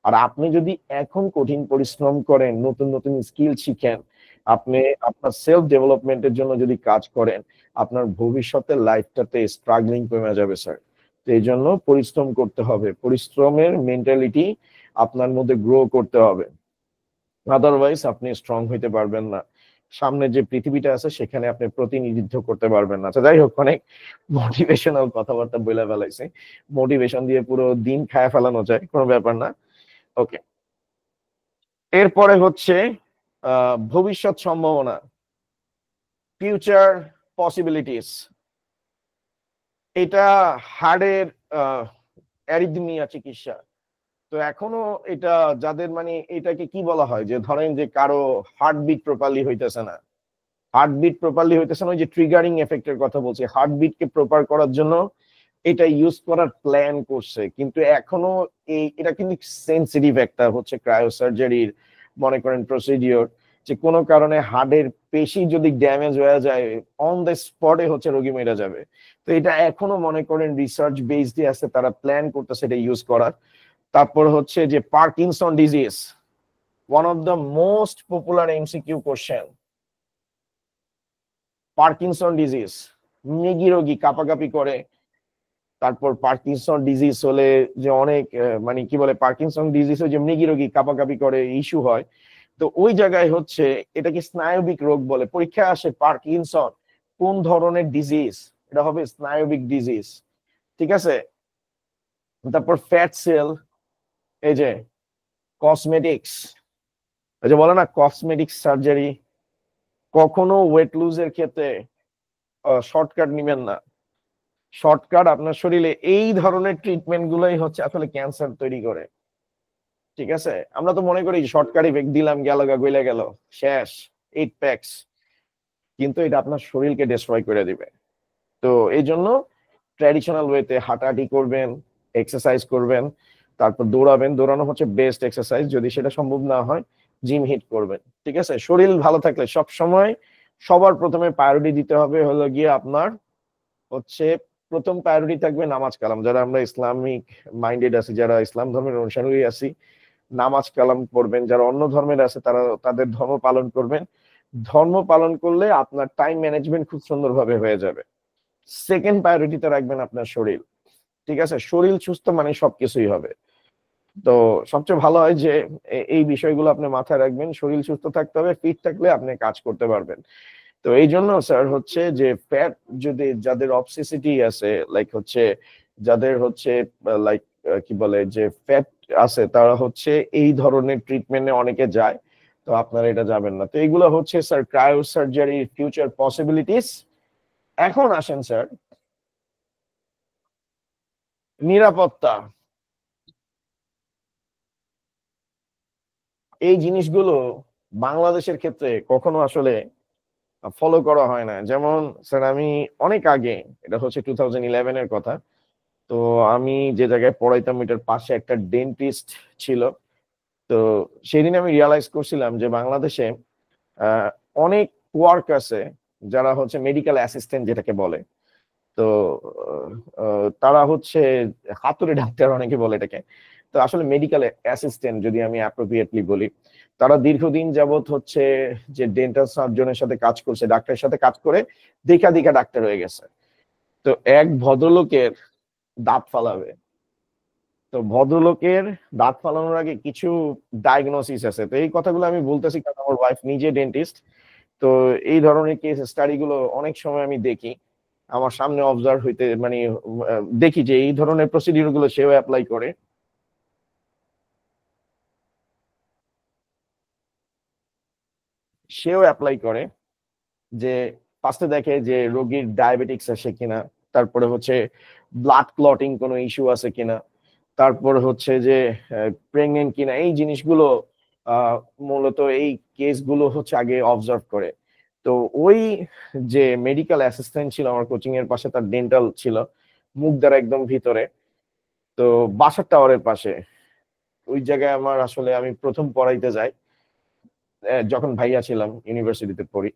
আর আপনি যদি এখন কঠিন পরিশ্রম করেন, নতুন নতুন স্কিল শিখেন, আপনি আপনার সেলফ ডেভেলপমেন্টের জন্য যদি কাজ করেন, আপনার ভবিষ্যতের লাইফটাতে স্ট্রাগলিং কমে যাবে স্যার। তো এই জন্য পরিশ্রম করতে হবে, পরিশ্রমের মেন্টালিটি আপনার মধ্যে গ্রো করতে হবে, আদারওয়াইজ আপনি স্ট্রং হইতে পারবেন না, সামনে যে পৃথিবীটা আছে সেখানে আপনি প্রতিনিধিত্ব করতে পারবেন না। আচ্ছা যাই হোক, অনেক মোটিভেশনাল কথাবার্তা বলে ফেলাইছি, মোটিভেশন দিয়ে পুরো দিন খায় ফেলানো যায়, কোনো ব্যাপার না। ওকে, এরপরে হচ্ছে ভবিষ্যৎ সম্ভাবনা, ফিউচার পসিবিলিটিস। এটা হার্টের অ্যারিথমিয়া চিকিৎসা। তো এখনো এটা যাদের মানে এটাকে কি বলা হয়, যে ধরেন যে কারো হার্টবিট প্রপারলি হইতেছে না, হার্টবিট প্রপারলি হইতেছে না, ওই যে ট্রিগারিং এফেক্টের কথা বলছি, হার্টবিটকে প্রপার করার জন্য এটা ইউজ করার প্ল্যান করছে, কিন্তু এখনো এটা কিন্তু সেন্সিটিভ একটা হচ্ছে ক্রায়োসার্জারির মনে করেন প্রসিডিওর, যে কোনো কারণে হার্টের পেশি যদি ড্যামেজ হয়ে যায় অন দ্য স্পটে হচ্ছে রোগী মেরা যাবে। তো এটা এখনো মনে করেন রিসার্চ বেসড আছে, তারা প্ল্যান করতেছে এটা ইউজ করার। তারপর হচ্ছে যে Parkinson disease, one of the most popular MCQ question, Parkinson disease, মৃগী রোগী কাঁপাকাঁপি করে। তারপর পার্কিনসন ডিজিজ হলে যে অনেক মানে কি বলে, পার্কিনসন ডিজিজ যে মৃগী রোগী কাঁপাকাঁপি করে ইস্যু হয়। তো ওই জায়গায় হচ্ছে এটাকে স্নায়বিক রোগ বলে, পরীক্ষায় আসে পার্কিনসন কোন ধরনের ডিজিজ, এটা হবে স্নায়বিক ডিজিজ, ঠিক আছে। তারপর ফ্যাট সেল, এই যে কসমেটিক্স, এই যে বলে না কসমেটিক্স সার্জারি, কখনো ওয়েট লুজের ক্ষেত্রে শর্টকাট নিবেন না। শর্টকাট আপনার শরীরে এই ধরনের ট্রিটমেন্ট গুলোই হচ্ছে আসলে ক্যান্সার তৈরি করে, ঠিক আছে। আমরা তো মনে করি শর্টকাট ইফেক্ট দিলাম, গেল গইলা গেল, শেষ 8 প্যাকস, কিন্তু এটা আপনার শরীরকে ডিস্ট্রয় করে দিবে। তো এই জন্য ট্র্যাডিশনাল ওয়েতে হাঁটাহাঁটি করবেন, এক্সারসাইজ করবেন, তারপর দৌড়াবেন, দৌড়ানো হচ্ছে বেস্ট এক্সারসাইজ, যদি সেটা সম্ভব না হয় জিম হিট করবেন, ঠিক আছে। শরীর ভালো থাকলে সব সময় সবার প্রথমে প্রায়োরিটি দিতে হবে হলো গিয়ে আপনার হচ্ছে প্রথম প্রায়োরিটি থাকবে নামাজ কালাম। যারা আমরা ইসলামিক মাইন্ডেড আছি, যারা ইসলাম ধর্মের অনুসারী আছি, নামাজ কালাম পড়বেন। যারা অন্য ধর্মের আছে তারা তাদের ধর্ম পালন করবেন। ধর্ম পালন করলে আপনার টাইম ম্যানেজমেন্ট খুব সুন্দরভাবে হয়ে যাবে। সেকেন্ড প্রায়োরিটিতে রাখবেন আপনার শরীর, ঠিক আছে। শরীর সুস্থ মানে সবকিছুই হবে। তো সবচেয়ে ভালো হয় যে এই বিষয়গুলো আপনি মাথায় রাখবেন, শরীর সুস্থ থাকতে হবে, ফিট থাকলে আপনি কাজ করতে পারবেন। তো এই জন্য স্যার হচ্ছে যে ফ্যাট, যদি যাদের অবসেসিটি আছে, লাইক হচ্ছে যাদের হচ্ছে লাইক কি বলে যে ফ্যাট আছে, তারা হচ্ছে এই ধরনের ট্রিটমেন্টে অনেকে যায়, তো আপনারা এটা যাবেন না। তো এইগুলো হচ্ছে স্যার ক্রায়োসার্জারি ফিউচার পসিবিলিটিস। এখন আসেন স্যার নিরাপত্তা। এই জিনিসগুলো বাংলাদেশের ক্ষেত্রে কখনো আসলে ফলো করা হয় না। যেমন স্যার আমি অনেক আগে, এটা হচ্ছে 2011 এর কথা, তো আমি যে জায়গায় পড়াইতাম এটার পাশে একটা ডেন্টিস্ট ছিল। তো সেদিন আমি রিয়ালাইজ করছিলাম যে বাংলাদেশে অনেক ওয়ার্ক আছে যারা হচ্ছে মেডিকেল অ্যাসিস্ট্যান্ট যেটাকে বলে। তো তারা হচ্ছে হাতুড়ে ডাক্তার অনেকে বলে এটাকে। তো আসলে মেডিকেল অ্যাসিস্ট্যান্ট যদি আমি অ্যাপ্রোপ্রিয়েটলি বলি, তারা দীর্ঘদিন যাবত হচ্ছে যে ডেন্টাল সার্জনের সাথে কাজ করছে, ডাক্তারের সাথে কাজ করে দেখা দেখা ডাক্তার হয়ে গেছে। তো এক ভদ্রলোকের দাঁত ফালাবে, তো ভদ্রলোকের দাঁত ফালানোর আগে কিছু ডায়াগনোসিস আছে। তো এই কথাগুলো আমি বলতেছি কারণ আমার ওয়াইফ নিজে ডেন্টিস্ট। তো এই ধরনের কেস স্টাডি গুলো অনেক সময় আমি দেখি, আমার সামনে অবজার্ভ হইতে মানে দেখি যে এই ধরনের প্রসিডিউর গুলো সেও অ্যাপ্লাই করে। যে ফার্স্টে দেখে যে রোগীর ডায়াবেটিক্স আছে কিনা, তারপরে হচ্ছে ব্লাড ক্লটিং কোনো ইস্যু আছে কিনা, তারপর হচ্ছে যে প্রেগনেন্ট কিনা, এই জিনিসগুলো মূলত এই কেসগুলো হচ্ছে আগে অবজার্ভ করে। তো ওই যে মেডিকেল অ্যাসিস্ট্যান্ট ছিল আমার কোচিং এর পাশে, তার ডেন্টাল ছিল মুখ দ্বারা একদম ভিতরে, তো বাসার টাওয়ারের পাশে। ওই জায়গায় আমার আসলে আমি প্রথম পড়াইতে যাই যখন ভাইয়া ছিলাম, ইউনিভার্সিটিতে পড়ি।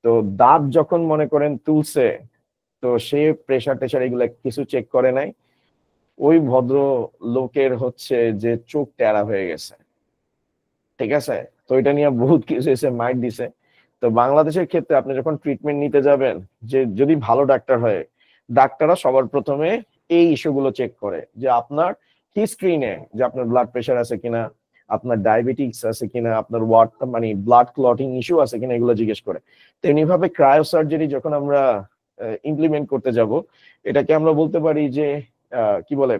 তো দাঁত যখন মনে করেন তুলছে, তো সে প্রেশার টেশার এগুলা কিছু চেক করে নাই, ওই ভদ্র লোকের হচ্ছে যে চোখ টেরা হয়ে গেছে, ঠিক আছে। তো এটা নিয়ে বহুত কিছু এসে মাইট দিছে। তো বাংলাদেশের ক্ষেত্রে আপনি যখন ট্রিটমেন্ট নিতে যাবেন, যে যদি ভালো ডাক্তার হয়, ডাক্তাররা সবার প্রথমে এই ইস্যুগুলো চেক করে, যে আপনার হিস্ট্রি নেয় যে আপনার ব্লাড প্রেশার আছে কিনা, আপনার ডায়াবেটিক্স আছে কিনা, আপনার মানে ব্লাড ক্লটিং ইস্যু আছে কিনা, এগুলো জিজ্ঞেস করে। তেমনি ভাবে ক্রায়ো সার্জারি যখন আমরা ইমপ্লিমেন্ট করতে যাব, এটাকে আমরা বলতে পারি যে কি বলে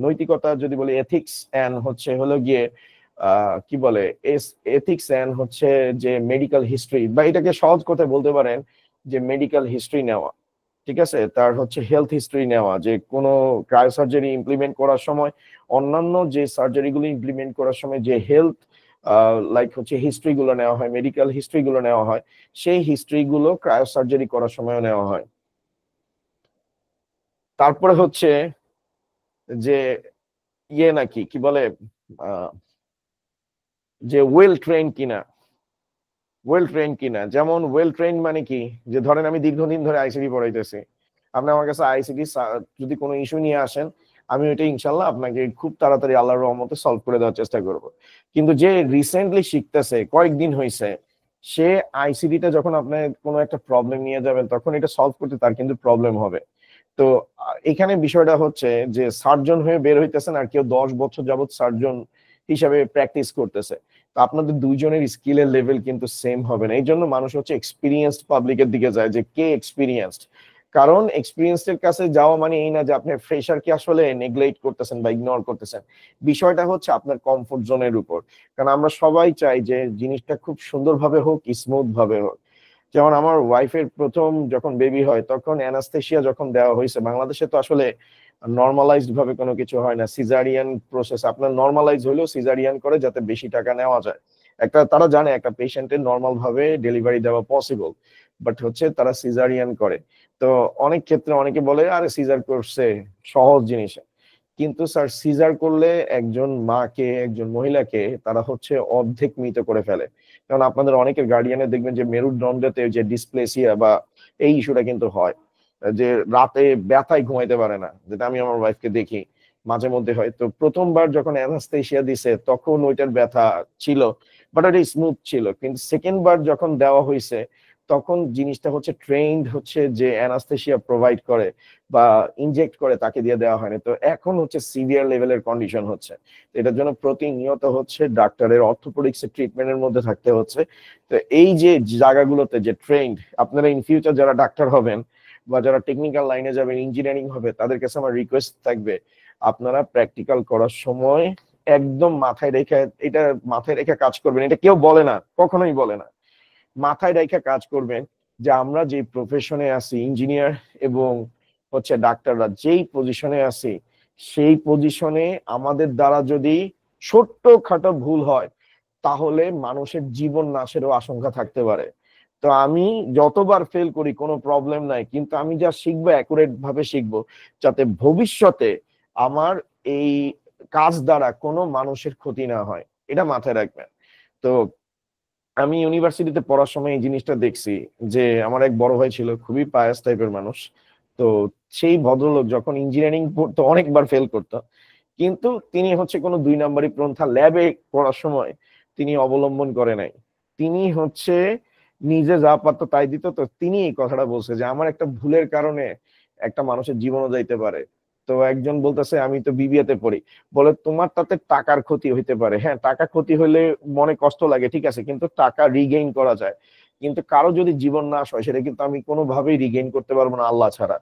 নৈতিকতা যদি বলি, এথিক্স এন্ড হচ্ছে হলো গিয়ে কি বলে এথিক্স এন্ড হচ্ছে যে মেডিকেল হিস্ট্রি, বা এটাকে সহজ কথায় বলতে পারেন যে মেডিকেল হিস্ট্রি নেওয়া, ঠিক আছে। তার হচ্ছে হেলথ হিস্ট্রি নেওয়া, যে কোনো ক্রায়ো সার্জারি ইমপ্লিমেন্ট করার সময় অন্যান্য যে সার্জারি গুলো ইমপ্লিমেন্ট করার সময় যে হেলথ লাইক হচ্ছে হিস্ট্রি গুলো নেওয়া হয়, মেডিকেল হিস্ট্রি গুলো নেওয়া হয়, সেই হিস্ট্রি গুলো ক্রায়ো সার্জারি করার সময়ও নেওয়া হয়। তারপরে হচ্ছে যে নাকি কি বলে যে ওয়েল ট্রেন কিনা। যেমন ওয়েল ট্রেন মানে কি, যে ধরেন আমি দীর্ঘদিন ধরে আইসিডি পড়াইতেছি, আপনি আমার কাছে আইসিডি যদি কোনো ইস্যু নিয়ে আসেন, আমি ওইটা ইনশাল্লাহ আপনাকে খুব তাড়াতাড়ি আল্লাহর রহমতে সলভ করে দেওয়ার চেষ্টা করব। কিন্তু যে রিসেন্টলি শিখতেছে, কয়েকদিন হয়েছে, সে আইসিডিটা যখন আপনার কোনো একটা প্রবলেম নিয়ে যাবেন, তখন এটা সলভ করতে তার কিন্তু প্রবলেম হবে। তো এখানে বিষয়টা হচ্ছে যে সার্জন হয়ে বের হইতেছেন, আর কেউ 10 বছর যাবত সার্জন হিসাবে প্র্যাকটিস করতেছে। তো আপনাদের দুইজনের স্কিলের লেভেল কিন্তু সেম হবে না। এই জন্য মানুষ হচ্ছে এক্সপিরিয়েন্সড পাবলিকের দিকে যায়, যে কে এক্সপিরিয়েন্সড। কারণ এক্সপিরিয়েন্সের কাছে যাওয়া মানে এই না যে আপনি ফ্রেশারকে আসলে নেগলেক্ট করতেছেন বা ইগনোর করতেছেন। বিষয়টা হচ্ছে আপনার কমফোর্ট জোনের উপর। কারণ আমরা সবাই চাই যে জিনিসটা খুব সুন্দরভাবে হোক, স্মুথ ভাবে হোক। যেমন আমার ওয়াইফের প্রথম যখন বেবি হয়, তখন অ্যানাস্থেসিয়া যখন দেওয়া হয়েছে, বাংলাদেশে তো আসলে নর্মালাইজড ভাবে কোনো কিছু হয় না, সিজারিয়ান প্রসেস। আপনার নর্মালাইজ হলেও সিজারিয়ান করে যাতে বেশি টাকা নেওয়া যায়। তারা জানে একটা পেশেন্টের নর্মাল ভাবে ডেলিভারি দেওয়া পসিবল, বাট হচ্ছে তারা সিজারিয়ান করে। তো অনেক ক্ষেত্রে অনেকে বলে আরে সিজার করছে, সহজ জিনিস। কিন্তু স্যার, সিজার করলে একজন মাকে, একজন মহিলাকে তারা হচ্ছে অর্ধেক মৃত করে ফেলে। কারণ আপনাদের অনেকের গার্ডিয়ানে দেখবেন যে মেরুদণ্ডতে যে ডিসপ্লেসিয়া বা এই ইস্যুটা কিন্তু হয়, যে রাতে ব্যথায় ঘুমাইতে পারে না, যেটা আমি আমার ওয়াইফকে দেখি মাঝে মধ্যে হয়। তো প্রথমবার যখন অ্যানাস্থেসিয়া দিছে, তখন ওইটার ব্যথা ছিল, বাট এটা স্মুথ ছিল। কিন্তু সেকেন্ড বার যখন দেওয়া হয়েছে, তখন জিনিসটা হচ্ছে ট্রেন্ড হচ্ছে যে অ্যানাস্থেসিয়া প্রোভাইড করে বা ইনজেক্ট করে, তাকে দিয়ে দেওয়া হয়নি। তো এখন হচ্ছে সিভিয়ার লেভেলের কন্ডিশন হচ্ছে। এটার জন্য প্রতিনিয়ত হচ্ছে ডাক্তারের অর্থোপেডিক্স ট্রিটমেন্টের মধ্যে থাকতে হচ্ছে। তো এই যে জায়গাগুলোতে যে ট্রেন্ড, আপনারা ইন ফিউচার যারা ডাক্তার হবেন বা যারা টেকনিক্যাল লাইনে যাবেন, ইঞ্জিনিয়ারিং হবে, তাদের কাছে আমার রিকোয়েস্ট থাকবে, আপনারা প্র্যাকটিক্যাল করার সময় একদম মাথায় রেখে কাজ করবেন। এটা কেউ বলে না, কখনোই বলে না। মাথায় রেখে কাজ করবেন যে আমরা যে প্রফেশনে আছি, ইঞ্জিনিয়ার এবং হচ্ছে ডাক্তাররা যেই পজিশনে আছি, সেই পজিশনে আমাদের দ্বারা যদি ছোট্টখাটো ভুল হয়, তাহলে মানুষের জীবন নাশেরও আশঙ্কা থাকতে পারে। তো আমি যতবার ফেল করি কোনো প্রবলেম নাই, কিন্তু আমি যা শিখবো অ্যাকুরেট ভাবে শিখবো, যাতে ভবিষ্যতে আমার এই কাজ দ্বারা কোনো মানুষের ক্ষতি না হয়, এটা মাথায় রাখবেন। তো আমি ইউনিভার্সিটিতে পড়ার সময় এই জিনিসটা দেখছি, যে আমার এক বড় ভাই ছিল, খুবই পায়াস টাইপের মানুষ। তো সেই ভদ্রলোক যখন ইঞ্জিনিয়ারিং পড়তো, অনেকবার ফেল করতো, কিন্তু তিনি হচ্ছে কোনো 2 নাম্বারই পন্থা ল্যাবে পড়ার সময় তিনি অবলম্বন করে নাই। তিনি হচ্ছে নিজে যা পারতো তাই দিত। তো তিনি এই কথাটা বলছে যে আমার একটা ভুলের কারণে একটা মানুষের জীবনও যাইতে পারে। তো একজন বলতেছে আমি তো বিবিএতে পড়ি, বলে তোমার তাতে টাকার ক্ষতি হইতে পারে। হ্যাঁ, টাকা ক্ষতি হলে মনে কষ্ট লাগে, ঠিক আছে, কিন্তু টাকা রিগেইন করা যায়। কিন্তু কারো যদি জীবন নাশ হয় সেটা কিন্তু আমি কোনোভাবেই রিগেইন করতে পারবো না আল্লাহ ছাড়া।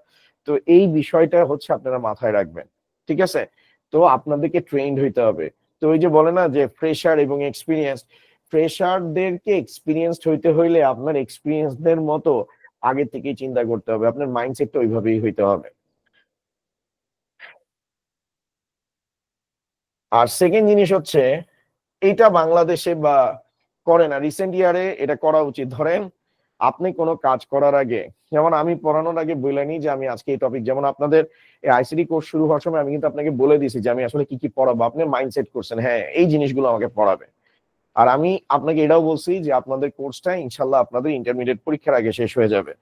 তো এই বিষয়টা হচ্ছে আপনারা মাথায় রাখবেন, ঠিক আছে। তো আপনাদেরকে ট্রেন্ড হইতে হবে। তো ওই যে বলে না যে ফ্রেশার এবং এক্সপিরিয়েন্স, ফ্রেশারদেরকে এক্সপিরিয়েন্সড হইতে হইলে আপনার এক্সপিরিয়েন্সদের মতো আগে থেকেই চিন্তা করতে হবে, আপনার মাইন্ডসেটটা ওইভাবেই হইতে হবে। আর সেকেন্ড জিনিস হচ্ছে, এটা বাংলাদেশে বা করে না, রিসেন্ট ইয়ারে এটা করা উচিত। ধরেন আপনি কোনো কাজ করার আগে, যেমন আমি পড়ানোর আগে বললেনি যে আমি আজকে এই টপিক, যেমন আপনাদের এই আইসিডি কোর্স শুরু হওয়ার সময় আমি কিন্তু আপনাকে বলে দিয়েছি যে আমি আসলে কি কি পড়াবো, আপনি মাইন্ডসেট করছেন হ্যাঁ এই জিনিসগুলো আমাকে পড়াবে। আর আমি আপনাকে এটাও বলছি যে আপনাদের কোর্সটা ইনশাল্লাহ আপনাদের ইন্টারমিডিয়েট পরীক্ষার আগে শেষ হয়ে যাবে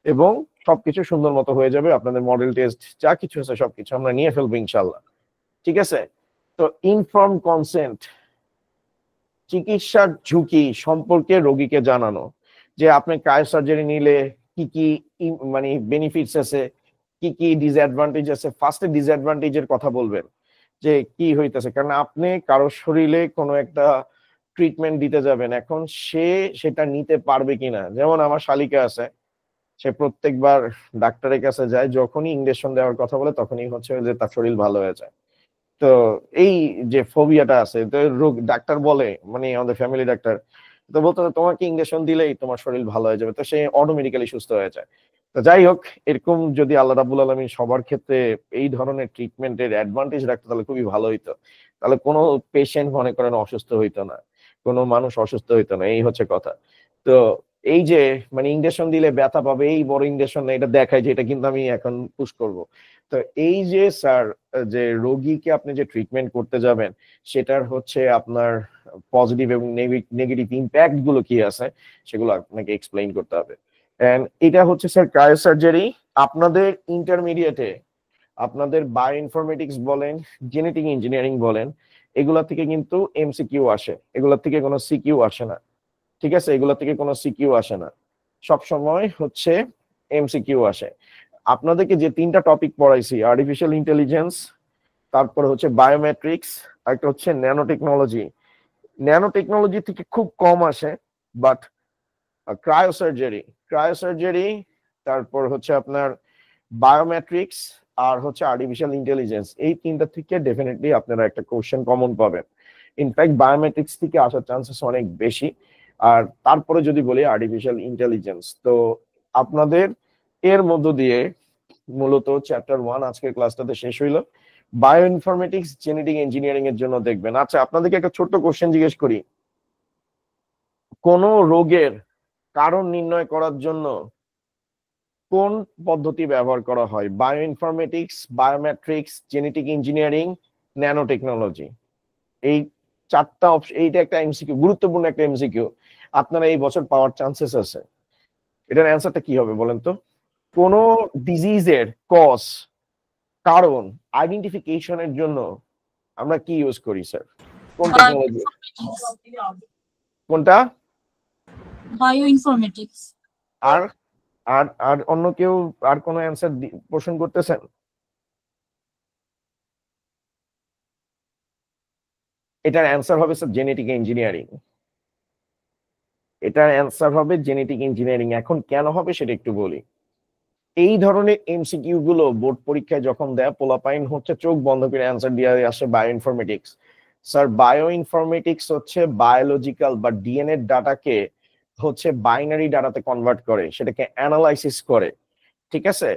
এবং সবকিছু সুন্দর মতো হয়ে যাবে। আপনাদের মডেল টেস্ট যা কিছু আছে সবকিছু আমরা নিয়ে ফেলবো ইনশাল্লাহ, ঠিক আছে। তো ইনফর্ম কনসেন্ট, চিকিৎসার ঝুঁকি সম্পর্কে রোগীকে জানানো, যে আপনি কায় সার্জারি নিলে কি কি মানে বেনিফিটস আছে, কি কি ডিসঅ্যাডভান্টেজ আছে। ফার্স্টে ডিসঅ্যাডভান্টেজের কথা বলবেন যে কি হইতেছে, কারণ আপনি কারো শরীরে কোনো একটা ট্রিটমেন্ট দিতে যাবেন, এখন সে সেটা নিতে পারবে কিনা। যেমন আমার শালিকা আছে, সে প্রত্যেকবার ডাক্তারের কাছে যায়, যখনই ইনজেকশন দেওয়ার কথা বলে তখনই হচ্ছে যে তার শরীর ভালো হয়ে যায়। তো এই যে ফোবিয়াটা আছে, তো রোগ ডাক্তার বলে, মানে আমাদের ফ্যামিলি ডাক্তার তো বলতো তোমাকে ইনজেকশন দিলেই তোমার শরীর ভালো হয়ে যাবে, তো সে অটোমেটিক্যালি সুস্থ হয়ে যায়। তো যাই হোক, এরকম যদি আল্লাহ রাব্বুল আলামিন সবার ক্ষেত্রে এই ধরনের ট্রিটমেন্টের অ্যাডভান্টেজ রাখতো তাহলে খুবই ভালো হইতো। তাহলে কোনো পেশেন্ট মনে করেন অসুস্থ হইতো না, কোনো মানুষ অসুস্থ হইতো না, এই হচ্ছে কথা। তো এই যে মানে ইনজেকশন দিলে ব্যথা পাবে, এই বড় ইনজেকশন এটা দেখায় যে এটা কিন্তু আমি এখন পুশ করব। তো এই যে স্যার, যে রোগীকে আপনি যে ট্রিটমেন্ট করতে যাবেন সেটার হচ্ছে আপনার পজিটিভ এবং নেগেটিভ ইম্প্যাক্ট গুলো কি আছে সেগুলো আপনাকে এক্সপ্লেইন করতে হবে। এন্ড এটা হচ্ছে স্যার ক্রায়ো সার্জারি। আপনাদের ইন্টারমিডিয়েটে আপনাদের বায়ো ইনফরমেটিক্স বলেন, জেনেটিক ইঞ্জিনিয়ারিং বলেন, এগুলা থেকে কিন্তু এমসিকিউ আসে, এগুলা থেকে কোনো সিকিউ আসে না, ঠিক আছে। এগুলা থেকে কোনো সিকিউ আসে না, সব সময় হচ্ছে এমসিকিউ আসে। আপনাদেরকে যে 3টা টপিক পড়াইছি, আর্টিফিশিয়াল ইন্টেলিজেন্স, তারপর হচ্ছে বায়োমেট্রিক্স, একটা হচ্ছে ন্যানো টেকনোলজি। ন্যানো টেকনোলজি থেকে খুব কম আসে, বাট ক্রায়োসার্জারি, তারপর হচ্ছে আপনার বায়োমেট্রিক্স আর হচ্ছে আর্টিফিশিয়াল ইন্টেলিজেন্স, এই 3টা থেকে ডেফিনেটলি আপনারা একটা কোশ্চেন কমন পাবেন। ইনফ্যাক্ট বায়োমেট্রিক্স থেকে আসার চান্সেস অনেক বেশি। আর তারপরে যদি বলি আর্টিফিশিয়াল ইন্টেলিজেন্স, তো আপনাদের এর মধ্য দিয়ে মূলত চ্যাপ্টার 1 আজকের ক্লাসটাতে শেষ হইল। বায়ো ইনফরমেটিক্স, জেনেটিক ইঞ্জিনিয়ারিং এর জন্য দেখবেন। আচ্ছা, আপনাদেরকে একটা ছোট্ট কোশ্চেন জিজ্ঞেস করি, কোন রোগের কারণ নির্ণয় করার জন্য কোন পদ্ধতি ব্যবহার করা হয়? Bio informatics, biometrics, genetic engineering, nano technology, এই 4টা অপশন। এইটা একটা এমসিকিউ, গুরুত্বপূর্ণ একটা এমসিকিউ, আপনারা এই বছর পাওয়ার চান্সেস আছে। এটার অ্যান্সারটা কি হবে বলেন তো? কোন ডিজিজের কজ, কারণ আইডেন্টিফিকেশনের জন্য আমরা কি ইউজ করি স্যার? কোন টেকনোলজি? কোনটা? Bio informatics. আর আর আর অন্য কেউ আর কোন অ্যান্সার পোষণ করতেছেন? এটার অ্যান্সার হবে স্যার জেনেটিক ইঞ্জিনিয়ারিং। এটার অ্যান্সার হবে জেনেটিক ইঞ্জিনিয়ারিং। এখন কেন হবে সেটা একটু বলি। এই ধরনের এমসিকিউ গুলো বোর্ড পরীক্ষায় যখন দেয়, পোলাপাইন হচ্ছে চোখ বন্ধ করে অ্যান্সার দিয়ে আসে bio informatics. Sir bio informatics হচ্ছে বায়োলজিক্যাল বা ডিএনএ ডাটাকে হচ্ছে বাইনারি ডাটাতে কনভার্ট করে, সেটাকে অ্যানালাইসিস করে, ঠিক আছে।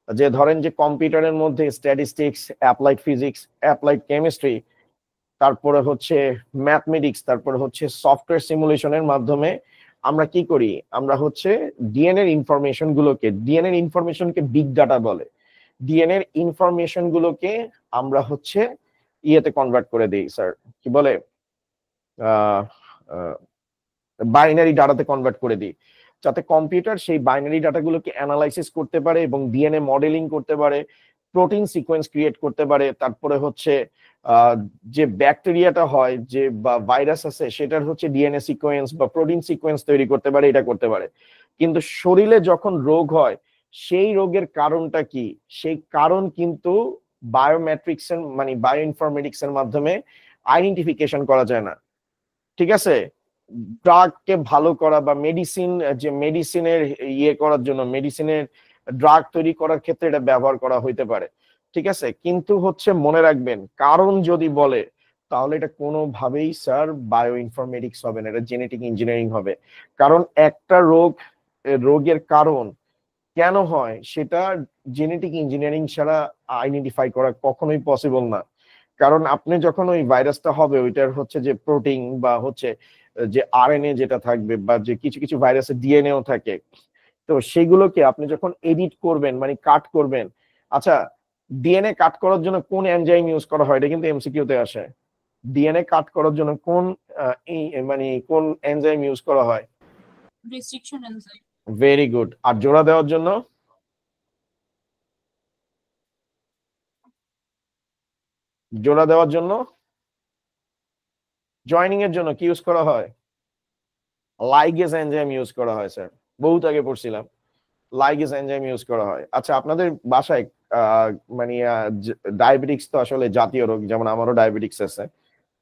যে ধরেন যে কম্পিউটারের মধ্যে statistics, applied physics, applied chemistry, তারপরে হচ্ছে ম্যাথমেটিক্স, তারপরে হচ্ছে সফটওয়্যার সিমুলেশনের মাধ্যমে আমরা কি করি, আমরা হচ্ছে ডিএনএ ইনফরমেশনকে বিগ ডাটা বলে। ডিএনএ ইনফরমেশন গুলোকে আমরা হচ্ছে ইয়েতে কনভার্ট করে দিই স্যার, কি বলে, বাইনারি ডাটাতে কনভার্ট করে দিই, যাতে কম্পিউটার সেই বাইনারি ডাটাগুলোকে অ্যানালাইসিস করতে পারে এবং ডিএনএ মডেলিং করতে পারে, প্রোটিন সিকোয়েন্স ক্রিয়েট করতে পারে, তারপরে হচ্ছে যে ব্যাকটেরিয়াটা হয় যে বা ভাইরাস আছে সেটার হচ্ছে ডিএনএ সিকোয়েন্স বা প্রোটিন সিকোয়েন্স তৈরি করতে পারে, এটা করতে পারে। কিন্তু শরীরে যখন রোগ হয় সেই রোগের কারণটা কি, সেই কারণ কিন্তু বায়োমেট্রিক্স এর মানে বায়ো ইনফরমেটিক্স এর মাধ্যমে আইডেন্টিফিকেশন করা যায় না। ঠিক আছে, ড্রাগকে ভালো করা বা মেডিসিনের ইয়ে করার জন্য, মেডিসিনের ড্রাগ তৈরি করার ক্ষেত্রে এটা ব্যবহার করা হইতে পারে। ঠিক আছে, কিন্তু হচ্ছে মনে রাখবেন কারণ যদি বলে তাহলে এটা কোনোভাবেই স্যার বায়ো ইনফরমেটিক্স হবে না, এটা জেনেটিক ইঞ্জিনিয়ারিং হবে। কারণ একটা রোগের কারণ কেন হয় সেটা জেনেটিক ইঞ্জিনিয়ারিং ছাড়া আইডেন্টিফাই করা কখনোই পসিবল না। কারণ আপনি যখন ওই ভাইরাসটা হবে ওইটার হচ্ছে যে প্রোটিন বা হচ্ছে যে আরএনএ যেটা থাকবে বা যে কিছু কিছু ভাইরাসের ডিএনএও থাকে, তো সেগুলোকে আপনি যখন এডিট করবেন মানে কাট করবেন, আচ্ছা ডিএনএ কাট করার জন্য কোন এনজাইম ইউজ করা হয় এটা কিন্তু এমসিকিউতে আসে। ডিএনএ কাট করার জন্য কোন এনজাইম ইউজ করা হয়? restriction enzyme, very good. আর জোড়া দেওয়ার জন্য? জোড়া দেওয়ার জন্য জয়েনিং এর জন্য কি ইউজ করা হয়? লাইগেজ এনজাইম ইউজ করা হয় স্যার, বহুত আগে পড়ছিলাম, লাইগেজ এনজাইম ইউজ করা হয়। আচ্ছা আপনাদের বাসায় মানে ডায়াবেটিক্স তো আসলে জাতীয় রোগ, যেমন আমারও ডায়াবেটিক্স আছে,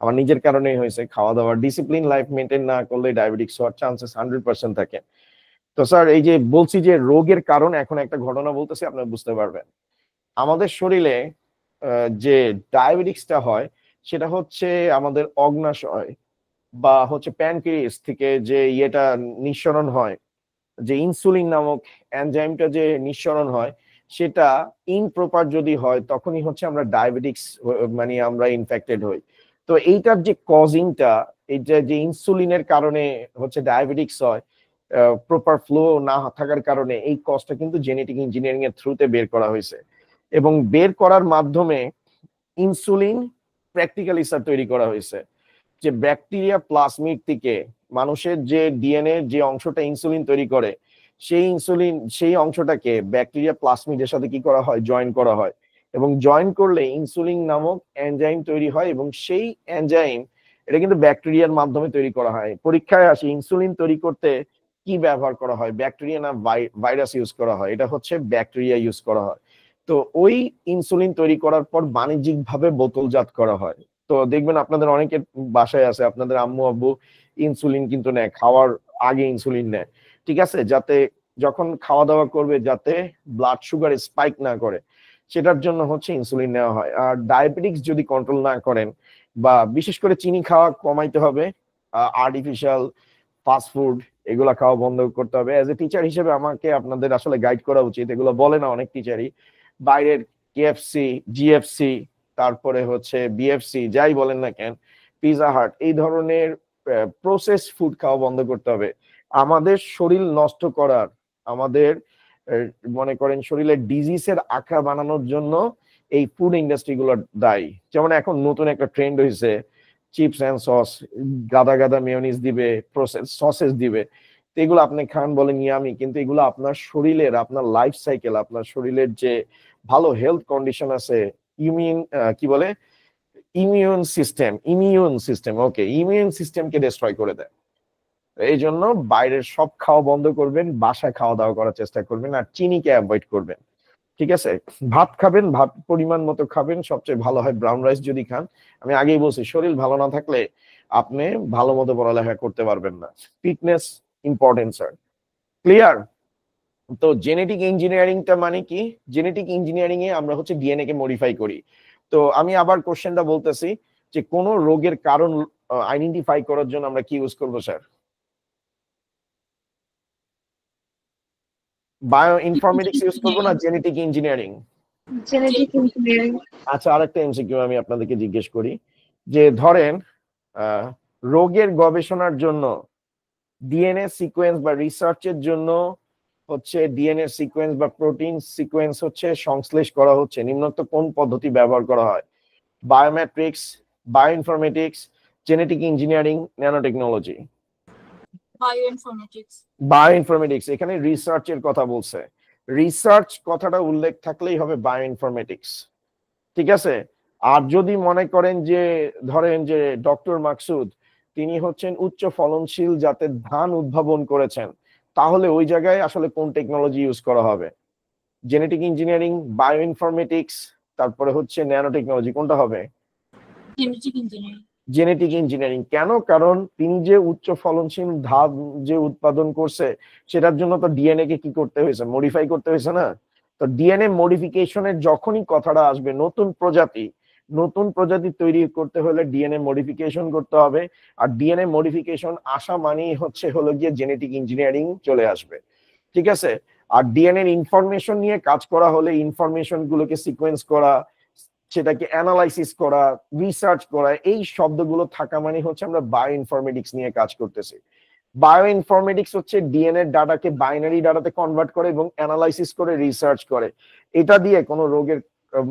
আমার নিজের কারণেই হয়েছে। খাওয়া দাওয়ার ডিসিপ্লিন লাইফ মেনটেন না করলে ডায়াবেটিক্স হওয়ার চান্সেস 100% থাকে। তো স্যার এই যে বলছি যে রোগের কারণ, এখন একটা ঘটনা বলতেছি আপনারা বুঝতে পারবেন। আমাদের শরীরে যে ডায়াবেটিক্সটা হয় সেটা হচ্ছে আমাদের অগ্নাশয় বা হচ্ছে প্যানক্রিয়াস থেকে যে ইয়েটা নিঃসরণ হয়, যে ইনসুলিন নামক এনজাইমটা যে নিঃসরণ হয়, সেটা ইনপ্রপার যদি হয় তখনই হচ্ছে আমরা ডায়াবেটিক্স মানে আমরা ইনফেক্টেড হই। তো এইটার যে কজিংটা, এইটা যে ইনসুলিনের কারণে হচ্ছে ডায়াবেটিক্স হয়, প্রপার ফ্লো না থাকার কারণে, এই কজটা কিন্তু জেনেটিক ইঞ্জিনিয়ারিং এর থ্রুতে বের করা হয়েছে। এবং বের করার মাধ্যমে ইনসুলিন প্র্যাকটিক্যালি স্যার তৈরি করা হয়েছে। যে ব্যাকটেরিয়া প্লাজমিড থেকে মানুষের যে ডিএনএ যে অংশটা ইনসুলিন তৈরি করে, সেই অংশটাকে ব্যাকটেরিয়া প্লাজমিডের সাথে কি করা হয়? জয়েন করা হয়। এবং জয়েন করলে ইনসুলিন নামক এনজাইম তৈরি হয়, এবং সেই এনজাইম এটা কিন্তু ব্যাকটেরিয়ার মাধ্যমে তৈরি করা হয়। পরীক্ষায় আসে ইনসুলিন তৈরি করতে কি ব্যবহার করা হয়, ব্যাকটেরিয়া না ভাইরাস ইউজ করা হয়? এটা হচ্ছে ব্যাকটেরিয়া ইউজ করা হয়। তো ওই ইনসুলিন তৈরি করার পর বাণিজ্যিকভাবে বোতলজাত করা হয়। তো দেখবেন আপনাদের অনেকের বাসায় আছে, আপনাদের আম্মু আব্বু ইনসুলিন কিন্তু নেয়, খাওয়ার আগে ইনসুলিন নেয়, ঠিক আছে, যাতে যখন খাওয়া দাওয়া করবে যাতে ব্লাড সুগার স্পাইক না করে, সেটার জন্য হচ্ছে ইনসুলিন নেওয়া হয়। আর ডায়াবেটিক্স যদি কন্ট্রোল না করেন, বা বিশেষ করে চিনি খাওয়া কমাইতে হবে, আর্টিফিশিয়াল ফাস্ট ফুড এগুলা খাওয়া বন্ধ করতে হবে। অ্যাজ এ টিচার হিসেবে আমাকে আপনাদের আসলে গাইড করা উচিত, এগুলো বলে না অনেক টিচারই। বাইরের কেএফসি, জিএফসি, তারপরে হচ্ছে বিএফসি, যাই বলেন না কেন, পিজা হাট, এই ধরনের প্রসেস ফুড খাওয়া বন্ধ করতে হবে। আমাদের শরীর নষ্ট করার, আমাদের মনে করেন শরীরের ডিজিজের আঁকা বানানোর জন্য এই ফুড ইন্ডাস্ট্রি গুলো দায়ী। যেমন এখন নতুন একটা ট্রেন্ড হয়েছে চিপস এন্ড সস, গাদা গাদা মেয়োনিজ দিবে, প্রসেস সসেস দিবে, তো এগুলো আপনি খান বলেন ইয়ামি, কিন্তু এগুলো আপনার শরীরের, আপনার লাইফ সাইকেল, আপনার শরীরের যে ভালো হেলথ কন্ডিশন আছে, কি বলে ইমিউন সিস্টেমকে ডিস্ট্রয় করে দেয়। এই জন্য বাইরের সব খাওয়া বন্ধ করবেন, বাসায় খাওয়া দাওয়া করার চেষ্টা করবেন, আর চিনিকে অ্যাভয়েড করবেন। ঠিক আছে, ভাত খাবেন, ভাত পরিমাণ মতো খাবেন, সবচেয়ে ভালো হয় ব্রাউন রাইস যদি খান। আমি আগেই বলছি শরীর ভালো না থাকলে আপনি ভালো মতো পড়ালেখা করতে পারবেন না। Fitness important sir, clear? তো জেনেটিক ইঞ্জিনিয়ারিংটা মানে কি? জেনেটিক ইঞ্জিনিয়ারিং এ আমরা হচ্ছে ডিএনএ কে মডিফাই করি। তো আমি আবার কোশ্চেনটা বলতেছি যে কোন রোগের কারণ আইডেন্টিফাই করার জন্য আমরা কি ইউজ করবো স্যার? বায়ো ইনফরমেটিক্স ইউজ করবো না জেনেটিক ইঞ্জিনিয়ারিং? Genetic engineering. আচ্ছা, আরেকটা এমসিকিউ আমি আপনাদেরকে জিজ্ঞেস করি, যে ধরেন রোগের গবেষণার জন্য ডিএনএ সিকোয়েন্স বা রিসার্চের জন্য হচ্ছে ডিএনএ সিকোয়েন্স বা প্রোটিন সিকোয়েন্স হচ্ছে সংশ্লেষ করা হচ্ছে, নিম্নোক্ত কোন পদ্ধতি ব্যবহার করা হয়? Biometrics, bioinformatics, genetic engineering, nanotechnology? bioinformatics, bioinformatics. এখানে রিসার্চের কথা বলছে, রিসার্চ কথাটা উল্লেখ থাকলেই হবে বায়োইনফরমেটিক্স, ঠিক আছে? আর যদি মনে করেন যে ধরেন যে ডক্টর মাকসুদ তিনি হচ্ছেন উচ্চ ফলনশীল জাতের ধান উদ্ভাবন করেছেন, তাহলে ওই জায়গায় আসলে কোন টেকনোলজি ইউজ করা হবে? জেনেটিক ইঞ্জিনিয়ারিং, বায়ো ইনফরমেটিক্স, তারপরে হচ্ছে ন্যানো টেকনোলজি, কোনটা হবে? Genetic engineering. Genetic engineering. কেন? কারণ তিনি যে উচ্চ ফলনশীল ধান যে উৎপাদন করছে সেটার জন্য তো ডিএনএ কে কি করতে হয়েছে, মডিফাই করতে হয়েছে না? তো ডিএনএ মডিফিকেশনের যখনই কথাটা আসবে, নতুন প্রজাতি তৈরি করতে হলে ডিএনএ মডিফিকেশন করতে হবে। আর ডিএনএ মডিফিকেশন আসা মানেই হলো গিয়ে জেনেটিক ইঞ্জিনিয়ারিং চলে আসবে, ঠিক আছে? আর ডিএনএ ইনফরমেশন নিয়ে কাজ করা হলে ইনফরমেশন গুলোকে সিকোয়েন্স করা, সেটাকে অ্যানালাইসিস করা, রিসার্চ করা, এই শব্দগুলো থাকা মানে হচ্ছে আমরা বায়ো ইনফরমেটিক্স নিয়ে কাজ করতেছি। বায়ো ইনফরমেটিক্স হচ্ছে ডিএনএ ডাটাকে বাইনারি ডাটাতে কনভার্ট করে এবং অ্যানালাইসিস করে রিসার্চ করে। এটা দিয়ে কোনো রোগের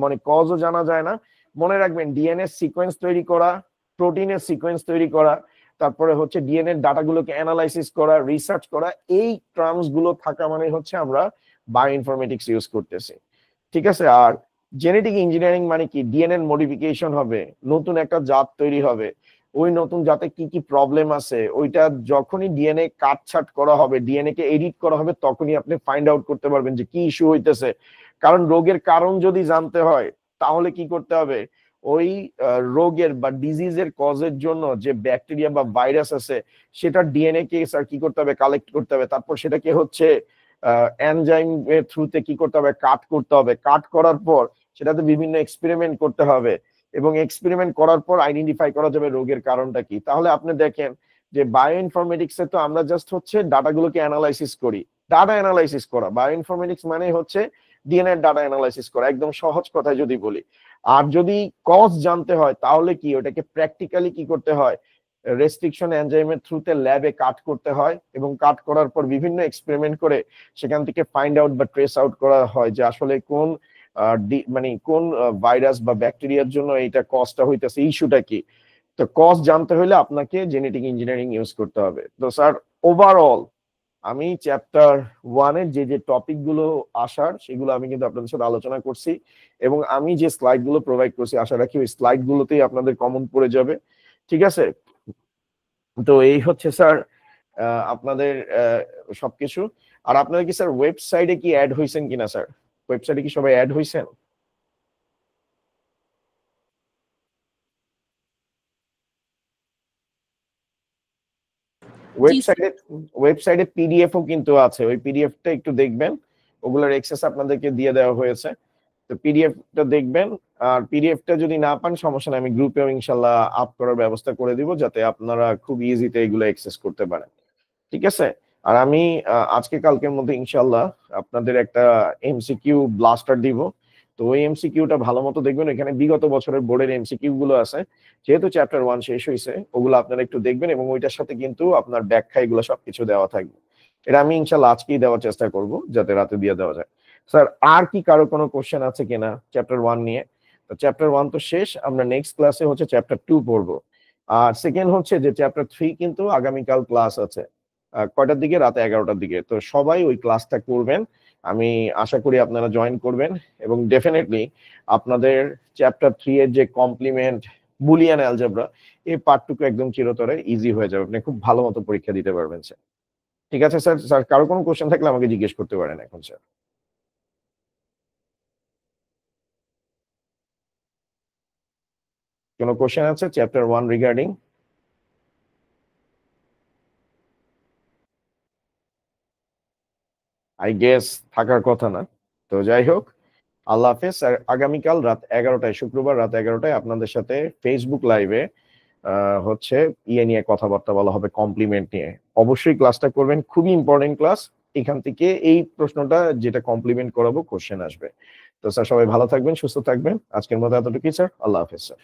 মানে কজও জানা যায় না। মনে রাখবেন, ডিএনএ সিকোয়েন্স তৈরি করা, প্রোটিনের সিকোয়েন্স তৈরি করা, তারপরে হচ্ছে ডিএনএ ডাটাগুলোকে অ্যানালাইসিস করা, রিসার্চ করা, এই টার্মস গুলো থাকা মানে হচ্ছে আমরা বায়ো ইনফরমেটিক্স ইউজ করতেছি, ঠিক আছে? আর জেনেটিক ইঞ্জিনিয়ারিং মানে কি? ডিএনএ মডিফিকেশন হবে, নতুন একটা জাত তৈরি হবে, ওই নতুন জাতে কি কি প্রবলেম আছে ওইটা যখনই ডিএনএ কাটছাট করা হবে, ডিএনএ কে এডিট করা হবে, তখনই আপনি ফাইন্ড আউট করতে পারবেন যে কি ইস্যু হইতেছে। কারণ রোগের কারণ যদি জানতে হয় তাহলে কি করতে হবে? ওই রোগের বা ডিজিজের কজের জন্য যে ব্যাকটেরিয়া বা ভাইরাস আছে সেটার ডিএনএ কে স্যার কি করতে হবে? কালেক্ট করতে হবে। তারপর সেটাকে হচ্ছে এনজাইম এর থ্রুতে কি করতে হবে? কাট করতে হবে। কাট করার পর সেটাতে বিভিন্ন এক্সপেরিমেন্ট করতে হবে এবং এক্সপেরিমেন্ট করার পর আইডেন্টিফাই করা যাবে রোগের কারণটা কি। তাহলে আপনি দেখেন যে বায়ো ইনফরমেটিক্সে তো আমরা জাস্ট হচ্ছে ডাটাগুলোকে অ্যানালাইসিস করি। ডাটা অ্যানালাইসিস করা, বায়ো ইনফরমেটিক্স মানে হচ্ছে ডিএনএ ডাটা অ্যানালাইসিস করা, একদম সহজ কথায় যদি বলি। আর যদি কজ জানতে হয় তাহলে কি ওটাকে প্র্যাকটিক্যালি কি করতে হয়? রেস্ট্রিকশন এনজাইমের থ্রুতে ল্যাবে কাট করতে হয় এবং কাট করার পর বিভিন্ন এক্সপেরিমেন্ট করে সেখান থেকে ফাইন্ড আউট বা ট্রেস আউট করা হয় যে আসলে কোন মানে কোন ভাইরাস বা ব্যাকটেরিয়ার জন্য এইটা কজটা হইতেছে, ইস্যুটা কি। তো কজ জানতে হলে আপনাকে জেনেটিক ইঞ্জিনিয়ারিং ইউজ করতে হবে। তো স্যার ওভারঅল আমি চ্যাপ্টার 1 এর যে টপিক গুলো আসার সেগুলো আমি কিন্তু আপনাদের সাথে আলোচনা করছি এবং আমি যে স্লাইড গুলো প্রোভাইড করছি আশা রাখি ওই স্লাইড গুলোতেই আপনাদের কমন পড়ে যাবে, ঠিক আছে? তো এই হচ্ছে স্যার আপনাদের সবকিছু। আর আপনারা কি স্যার ওয়েবসাইটে কি অ্যাড হয়েছেন কিনা স্যার? ওয়েবসাইটে কি সবাই অ্যাড হয়েছেন? ওয়েবসাইটে পিডিএফও কিন্তু আছে, ওই পিডিএফটা একটু দেখবেন, ওগুলোর অ্যাক্সেস আপনাদেরকে দিয়ে দেওয়া হয়েছে। তো পিডিএফটা দেখবেন, আর পিডিএফটা যদি না পান সমস্যা নেই, আমি গ্রুপেও ইনশাল্লাহ আপ করার ব্যবস্থা করে দিব যাতে আপনারা খুব ইজিতে এগুলো অ্যাক্সেস করতে পারেন, ঠিক আছে? আর আমি আজকে কালকের মধ্যে ইনশাল্লাহ আপনাদের একটা এমসিকিউ ব্লাস্টার দিব। তো ওই এমসিকিউটা ভালো মতো দেখবেন, এখানে বিগত বছরের বোর্ডের এমসিকিউ গুলো আছে, যেহেতু চ্যাপ্টার 1 শেষ হয়েছে ওগুলো আপনারা একটু দেখবেন এবং ওইটার সাথে কিন্তু আপনার ব্যাখ্যা এগুলো সবকিছু দেওয়া থাকবে। এটা আমি ইনশাল্লাহ আজকেই দেওয়ার চেষ্টা করব যাতে রাতে দিয়ে দেওয়া যায়। স্যার আর কি কারো কোনো কোশ্চেন আছে কিনা চ্যাপ্টার 1 নিয়ে? তো চ্যাপ্টার 1 তো শেষ, আমরা নেক্সট ক্লাসে হচ্ছে চ্যাপ্টার 2 পড়বো। আর সেকেন্ড হচ্ছে যে চ্যাপ্টার 3 কিন্তু আগামীকাল ক্লাস আছে, কয়টার দিকে? রাতে 11টার দিকে। তো সবাই ওই ক্লাসটা করবেন, আমি আশা করি আপনারা জয়েন করবেন এবং ডেফিনেটলি আপনাদের চ্যাপ্টার 3 এর যে কমপ্লিমেন্ট, বুলিয়ান অ্যালজেব্রা, এই পার্টটুকু একদম চিরতরে ইজি হয়ে যাবে, আপনি খুব ভালো মতো পরীক্ষা দিতে পারবেন স্যার, ঠিক আছে স্যার? স্যার কারো কোনো কোশ্চেন থাকলে আমাকে জিজ্ঞেস করতে পারেন এখন স্যার। কোনো কোশ্চেন আছে চ্যাপ্টার 1 রিগার্ডিং? আই গেস থাকার কথা না। তো যাই হোক, আল্লাহ হাফেজ। আগামীকাল রাত 11টায়, শুক্রবার রাত 11টায় আপনাদের সাথে ফেসবুক লাইভে হচ্ছে ইয়ে নিয়ে কথাবার্তা বলা হবে, কমপ্লিমেন্ট নিয়ে। অবশ্যই ক্লাসটা করবেন, খুবই ইম্পর্টেন্ট ক্লাস। এখান থেকে এই প্রশ্নটা যেটা কমপ্লিমেন্ট করাবো কোশ্চেন আসবে। তো স্যার সবাই ভালো থাকবেন, সুস্থ থাকবেন। আজকের মতো এতটুকুই স্যার, আল্লাহ হাফেজ স্যার।